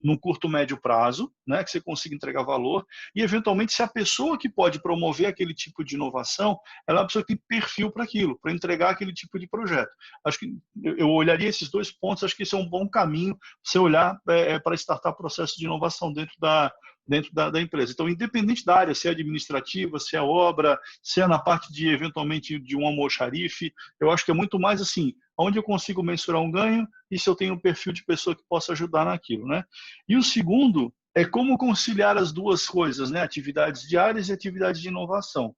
no curto, médio prazo, né, que você consiga entregar valor, e eventualmente se a pessoa que pode promover aquele tipo de inovação, ela é uma pessoa que tem perfil para aquilo, para entregar aquele tipo de projeto. Acho que eu olharia esses dois pontos, acho que esse é um bom caminho, você olhar para startar processo de inovação dentro da empresa. Então, independente da área, se é administrativa, se é obra, se é na parte de, eventualmente, de um almoxarife, eu acho que é muito mais assim, onde eu consigo mensurar um ganho e se eu tenho um perfil de pessoa que possa ajudar naquilo, né? E o segundo é como conciliar as duas coisas, né? Atividades diárias e atividades de inovação.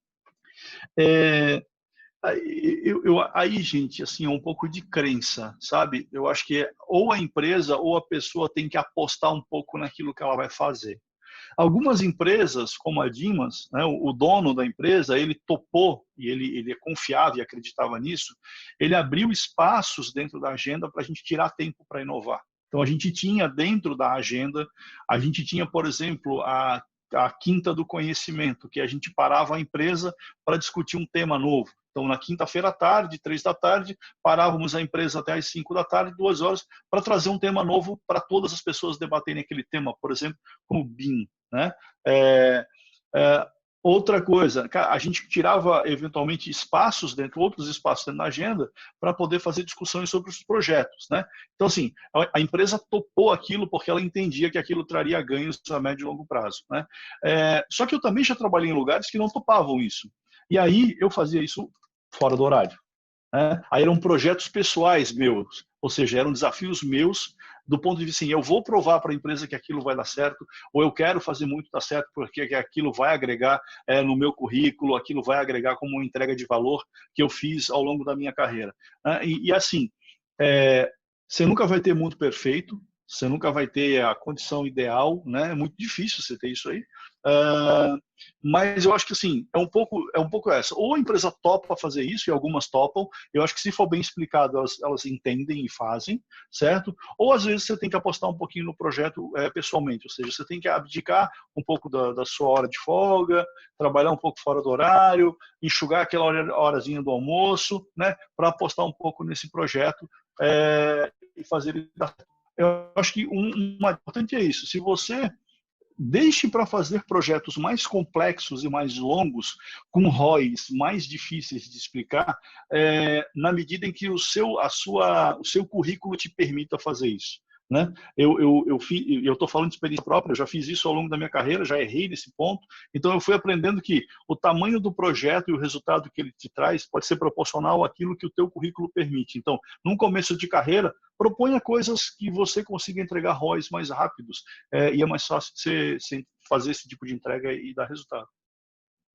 Aí, gente, assim, é um pouco de crença, sabe? Eu acho que ou a empresa ou a pessoa tem que apostar um pouco naquilo que ela vai fazer. Algumas empresas, como a Dimas, né, o dono da empresa, ele topou, e ele é confiável e acreditava nisso, ele abriu espaços dentro da agenda para a gente tirar tempo para inovar. Então, a gente tinha dentro da agenda, a gente tinha, por exemplo, a Quinta do Conhecimento, que a gente parava a empresa para discutir um tema novo. Então, na quinta-feira à tarde, 3 da tarde, parávamos a empresa até às 5 da tarde, 2 horas, para trazer um tema novo para todas as pessoas debaterem aquele tema, por exemplo, como o BIM, né? Outra coisa, a gente tirava eventualmente outros espaços dentro da agenda para poder fazer discussões sobre os projetos, né? Então, assim, a empresa topou aquilo porque ela entendia que aquilo traria ganhos a médio e longo prazo, né? Só que eu também já trabalhei em lugares que não topavam isso. E aí eu fazia isso fora do horário, né? Aí eram projetos pessoais meus, ou seja, eram desafios meus do ponto de vista assim, eu vou provar para a empresa que aquilo vai dar certo, ou eu quero fazer muito dar certo porque aquilo vai agregar no meu currículo, aquilo vai agregar como uma entrega de valor que eu fiz ao longo da minha carreira. E assim, você nunca vai ter mundo perfeito, você nunca vai ter a condição ideal, né? É muito difícil você ter isso aí. Mas eu acho que assim, é um pouco essa. Ou a empresa topa fazer isso, e algumas topam. Eu acho que se for bem explicado, elas entendem e fazem, certo? Ou às vezes você tem que apostar um pouquinho no projeto pessoalmente, ou seja, você tem que abdicar um pouco da sua hora de folga, trabalhar um pouco fora do horário, enxugar aquela horazinha do almoço, né? Para apostar um pouco nesse projeto e fazer ele dar. Eu acho que uma importante é isso. Se você deixe para fazer projetos mais complexos e mais longos, com ROIs mais difíceis de explicar, na medida em que o seu currículo te permita fazer isso, né? Eu estou falando de experiência própria, eu já fiz isso ao longo da minha carreira, já errei nesse ponto, então eu fui aprendendo que o tamanho do projeto e o resultado que ele te traz pode ser proporcional àquilo que o teu currículo permite. Então, num começo de carreira, proponha coisas que você consiga entregar ROIs mais rápidos, e é mais fácil de você fazer esse tipo de entrega e dar resultado.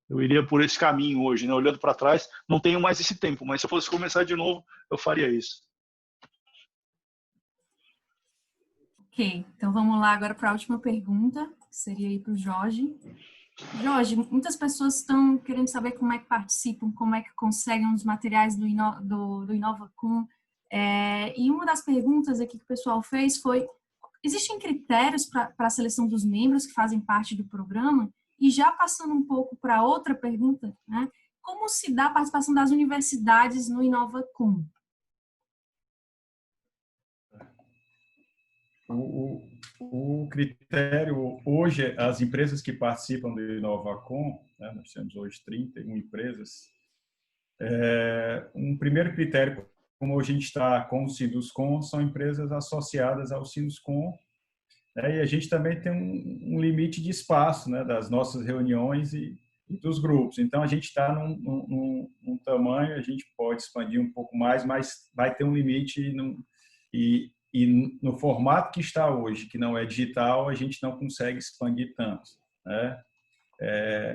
Eu iria por esse caminho hoje, né? Olhando para trás, não tenho mais esse tempo, mas se eu fosse começar de novo, eu faria isso. Ok, então vamos lá agora para a última pergunta, que seria aí para o Jorge. Jorge, muitas pessoas estão querendo saber como é que participam, como é que conseguem os materiais do InovaCon. E uma das perguntas aqui que o pessoal fez foi existem critérios para a seleção dos membros que fazem parte do programa? E já passando um pouco para outra pergunta, né? Como se dá a participação das universidades no InovaCon? O critério, hoje, as empresas que participam do InovaCon, né, nós temos hoje 31 empresas, um primeiro critério, como hoje a gente está com o Sinduscon, são empresas associadas ao Sinduscon, né, e a gente também tem um limite de espaço, né, das nossas reuniões e dos grupos. Então, a gente está num tamanho, a gente pode expandir um pouco mais, mas vai ter um limite e no formato que está hoje, que não é digital, a gente não consegue expandir tanto, né?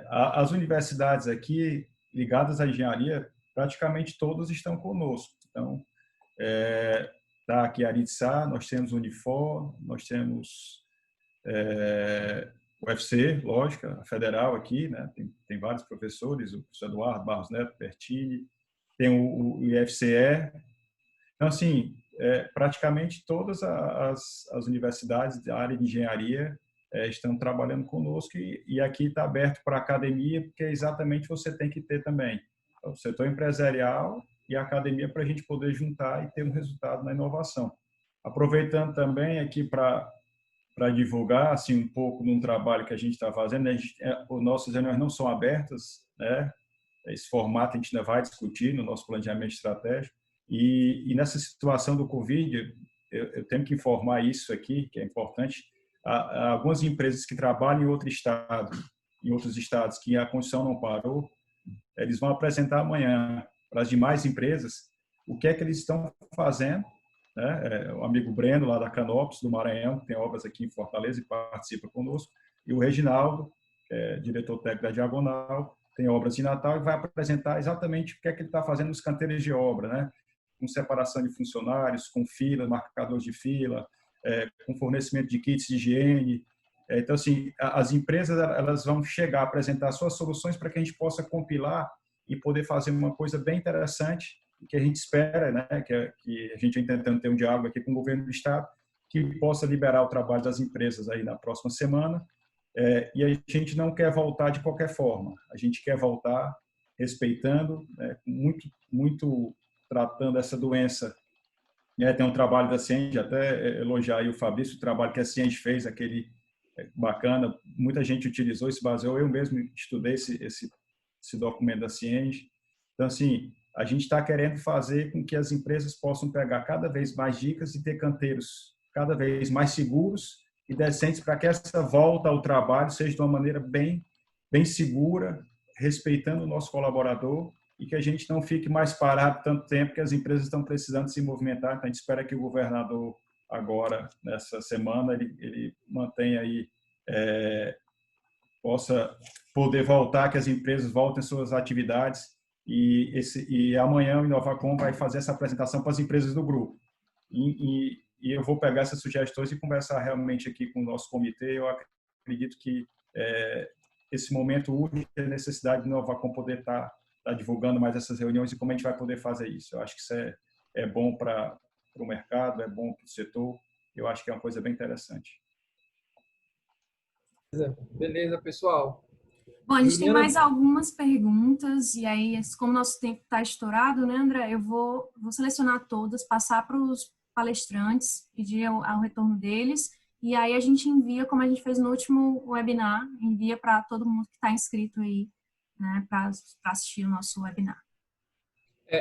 As universidades aqui, ligadas à engenharia, praticamente todas estão conosco. Então, da aqui a Aritsá, nós temos o Unifor, nós temos o UFC, lógico, a federal aqui, né? Tem vários professores, o professor Eduardo Barros Neto, Bertini, tem o IFCE. Então, assim, praticamente todas as universidades da área de engenharia estão trabalhando conosco e aqui está aberto para a academia, porque exatamente você tem que ter também o setor empresarial e a academia para a gente poder juntar e ter um resultado na inovação. Aproveitando também aqui para divulgar assim um pouco de um trabalho que a gente está fazendo, as nossas reuniões não são abertas, né? Esse formato a gente ainda vai discutir no nosso planejamento estratégico. E nessa situação do Covid, eu tenho que informar isso aqui, que é importante. Há algumas empresas que trabalham em outros estados, que a construção não parou, eles vão apresentar amanhã para as demais empresas o que é que eles estão fazendo, né? O amigo Breno, lá da Canopus, do Maranhão, que tem obras aqui em Fortaleza e participa conosco, e o Reginaldo, diretor técnico da Diagonal, tem obras de Natal e vai apresentar exatamente o que é que ele está fazendo nos canteiros de obra, né? Com separação de funcionários, com fila, marcadores de fila, com fornecimento de kits de higiene. Então, assim, as empresas elas vão chegar a apresentar suas soluções para que a gente possa compilar e poder fazer uma coisa bem interessante, que a gente espera, né, que a gente vem tentando ter um diálogo aqui com o governo do Estado, que possa liberar o trabalho das empresas aí na próxima semana. E a gente não quer voltar de qualquer forma. A gente quer voltar respeitando, muito tratando essa doença. Tem um trabalho da Cienge, até elogiar aí o Fabrício, o trabalho que a Cienge fez, aquele bacana, muita gente utilizou, se baseou, eu mesmo estudei esse documento da Cienge. Então, assim, a gente está querendo fazer com que as empresas possam pegar cada vez mais dicas e ter canteiros cada vez mais seguros e decentes para que essa volta ao trabalho seja de uma maneira bem segura, respeitando o nosso colaborador e que a gente não fique mais parado tanto tempo que as empresas estão precisando se movimentar. Então, a gente espera que o governador agora, nessa semana, ele mantenha aí, possa poder voltar, que as empresas voltem às suas atividades e amanhã o InovaCon vai fazer essa apresentação para as empresas do grupo. E eu vou pegar essas sugestões e conversar realmente aqui com o nosso comitê. Eu acredito que esse momento urge a necessidade do InovaCon poder estar divulgando mais essas reuniões e como a gente vai poder fazer isso. Eu acho que isso é bom para o mercado, é bom para o setor. Eu acho que é uma coisa bem interessante. Beleza, pessoal. Bom, a gente tem mais algumas perguntas e aí, como nosso tempo está estourado, né, André? Eu vou selecionar todas, passar para os palestrantes, pedir ao retorno deles e aí a gente envia, como a gente fez no último webinar, envia para todo mundo que está inscrito aí, né, para assistir o nosso webinar.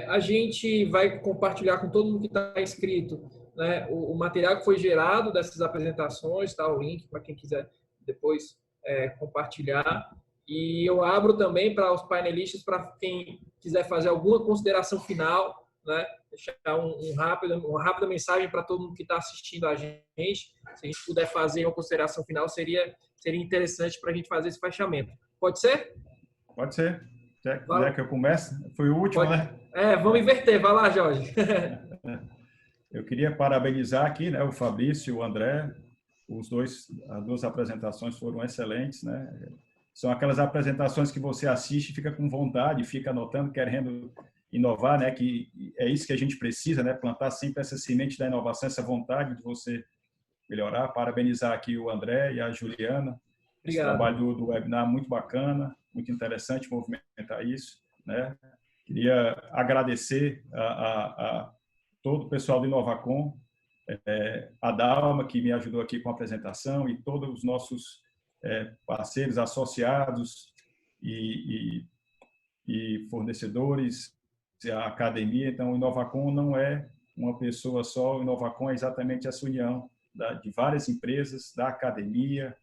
A gente vai compartilhar com todo mundo que está inscrito, né, o material que foi gerado dessas apresentações, tá? O link para quem quiser depois compartilhar. E eu abro também para os painelistas, para quem quiser fazer alguma consideração final, né, deixar uma rápida mensagem para todo mundo que está assistindo a gente. Se a gente puder fazer uma consideração final, seria interessante para a gente fazer esse fechamento. Pode ser? Pode ser. Quer que eu comece? Foi o último, né? Vamos inverter. Vai lá, Jorge. Eu queria parabenizar aqui, né, o Fabrício e o André. As duas apresentações foram excelentes, né? São aquelas apresentações que você assiste e fica com vontade, fica anotando, querendo inovar, né? Que é isso que a gente precisa, né? Plantar sempre essa semente da inovação, essa vontade de você melhorar. Parabenizar aqui o André e a Juliana. Esse Obrigado. trabalho do webinar muito bacana, muito interessante movimentar isso, né? Queria agradecer a todo o pessoal do Inovacom, a Dalma, que me ajudou aqui com a apresentação, e todos os nossos parceiros, associados e fornecedores, a academia. Então, o Inovacom não é uma pessoa só, o Inovacom é exatamente essa união de várias empresas, da academia,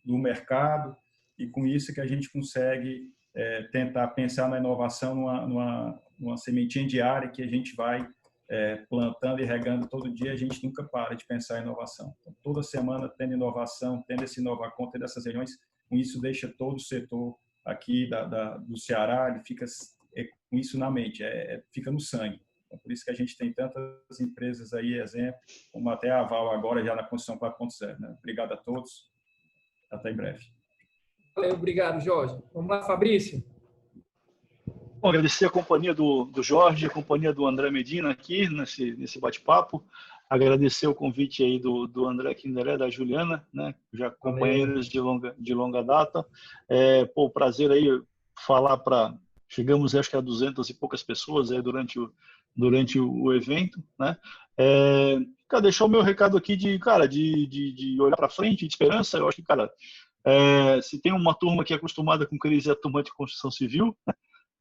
do mercado, e com isso que a gente consegue tentar pensar na inovação numa sementinha diária que a gente vai plantando e regando todo dia. A gente nunca para de pensar em inovação. Então, toda semana tendo inovação, tendo esse Inovacom, tendo essas reuniões, com isso deixa todo o setor aqui do Ceará, ele fica com isso na mente, fica no sangue. Então, por isso que a gente tem tantas empresas aí, exemplo, como até a Val agora já na construção 4.0. Né? Obrigado a todos. Até em breve. Valeu, obrigado, Jorge. Vamos lá, Fabrício. Bom, agradecer a companhia do Jorge, a companhia do André Medina aqui nesse bate-papo. Agradecer o convite aí do André Kinderé, da Juliana, né? Já companheiros de longa data. Prazer aí falar para... Chegamos, acho que a 200 e poucas pessoas aí durante o evento, né? Cara, deixar o meu recado aqui de olhar para frente, de esperança. Eu acho que, cara, se tem uma turma que é acostumada com crise, é a turma de construção civil.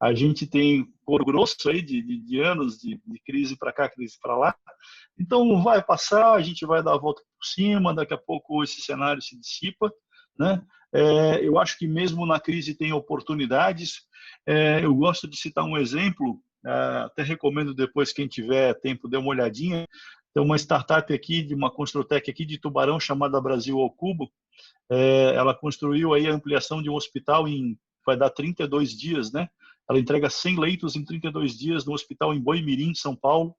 A gente tem couro grosso aí de anos de crise para cá, crise para lá. Então, vai passar, a gente vai dar a volta por cima, daqui a pouco esse cenário se dissipa, né? Eu acho que mesmo na crise tem oportunidades. Eu gosto de citar um exemplo, até recomendo depois, quem tiver tempo, dê uma olhadinha. Tem uma startup aqui, de uma Construtec aqui de Tubarão, chamada Brasil ao Cubo. Ela construiu aí a ampliação de um hospital vai dar 32 dias, né? Ela entrega 100 leitos em 32 dias no hospital em Boimirim, São Paulo.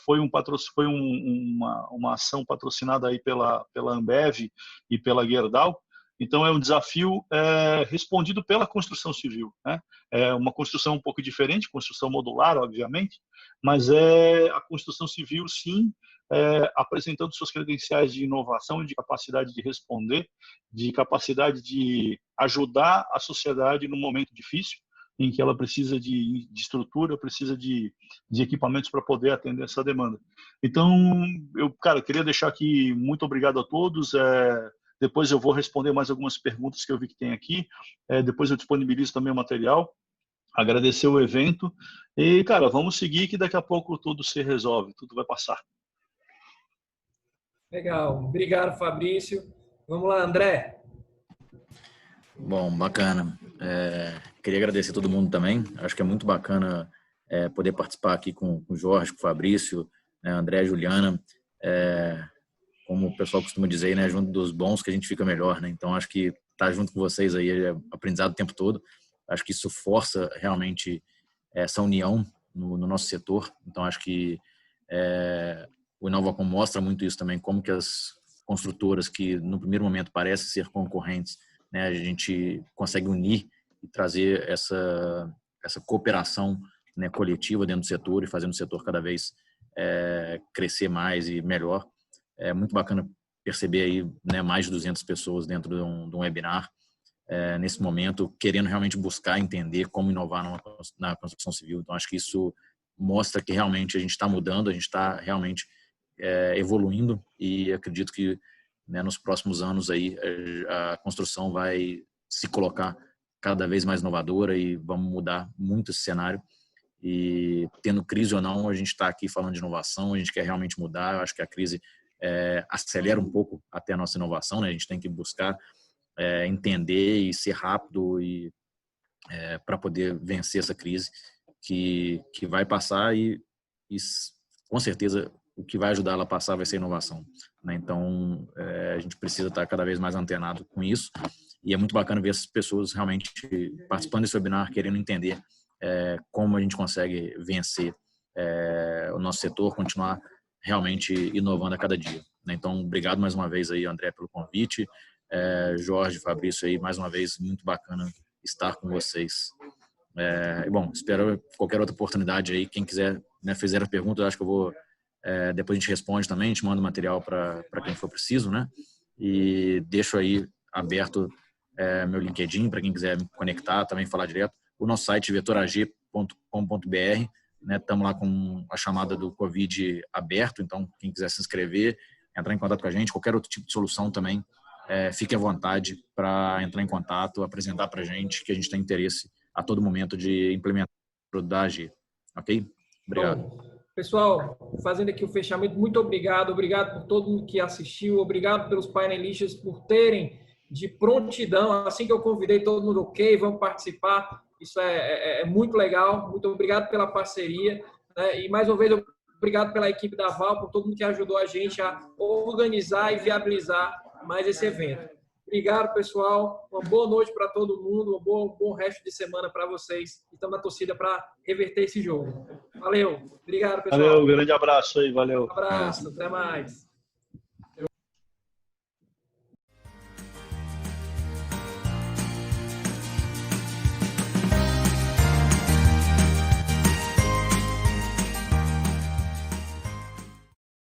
Foi uma ação patrocinada aí pela Ambev e pela Gerdau. Então, é um desafio respondido pela construção civil, né? É uma construção um pouco diferente, construção modular, obviamente, mas é a construção civil, sim, apresentando suas credenciais de inovação, de capacidade de responder, de capacidade de ajudar a sociedade num momento difícil, em que ela precisa de estrutura, precisa de equipamentos para poder atender essa demanda. Então, eu queria deixar aqui muito obrigado a todos. Depois eu vou responder mais algumas perguntas que eu vi que tem aqui. Depois eu disponibilizo também o material. Agradecer o evento. E, vamos seguir que daqui a pouco tudo se resolve, tudo vai passar. Legal. Obrigado, Fabrício. Vamos lá, André. Bom, bacana. Queria agradecer a todo mundo também. Acho que é muito bacana poder participar aqui com o Jorge, com o Fabrício, né, André, Juliana. Como o pessoal costuma dizer, né, junto dos bons que a gente fica melhor, né? Então, acho que estar junto com vocês aí é aprendizado o tempo todo. Acho que isso força realmente essa união no nosso setor. Então, acho que o Inovacom mostra muito isso também, como que as construtoras que no primeiro momento parecem ser concorrentes, né, a gente consegue unir e trazer essa cooperação, né, coletiva dentro do setor e fazendo o setor cada vez crescer mais e melhor. É muito bacana perceber aí, né, mais de 200 pessoas dentro de um webinar, nesse momento, querendo realmente buscar entender como inovar na construção civil. Então, acho que isso mostra que realmente a gente está mudando, a gente está realmente evoluindo, e acredito que, né, nos próximos anos aí a construção vai se colocar cada vez mais inovadora e vamos mudar muito esse cenário. E tendo crise ou não, a gente está aqui falando de inovação, a gente quer realmente mudar. Eu acho que a crise acelera um pouco até a nossa inovação, né? A gente tem que buscar entender e ser rápido e para poder vencer essa crise que vai passar, e com certeza o que vai ajudar ela a passar vai ser a inovação, né? Então, a gente precisa estar cada vez mais antenado com isso, e é muito bacana ver essas pessoas realmente participando desse webinar, querendo entender como a gente consegue vencer o nosso setor, continuar realmente inovando a cada dia, né? Então, obrigado mais uma vez aí, André, pelo convite. Jorge, Fabrício aí, mais uma vez, muito bacana estar com vocês. Bom, espero qualquer outra oportunidade aí, quem quiser, né, fizer a pergunta, eu acho que eu vou Depois a gente responde também, a gente manda o material para quem for preciso, né? E deixo aí aberto meu LinkedIn para quem quiser me conectar, também falar direto. O nosso site, vetorag.com.br, né? Estamos lá com a chamada do Covid aberto, então quem quiser se inscrever, entrar em contato com a gente, qualquer outro tipo de solução também, fique à vontade para entrar em contato, apresentar para a gente, que a gente tem interesse a todo momento de implementar o produto da AG. Ok? Obrigado. Bom, pessoal, fazendo aqui o fechamento, muito obrigado. Obrigado por todo mundo que assistiu. Obrigado pelos painelistas por terem de prontidão. Assim que eu convidei todo mundo, ok, vamos participar. Isso é muito legal. Muito obrigado pela parceria, né? E mais uma vez, obrigado pela equipe da Val, por todo mundo que ajudou a gente a organizar e viabilizar mais esse evento. Obrigado, pessoal. Uma boa noite para todo mundo. Um bom resto de semana para vocês. Estamos na torcida para reverter esse jogo. Valeu. Obrigado, pessoal. Valeu, grande abraço aí. Valeu. Um abraço. Até mais.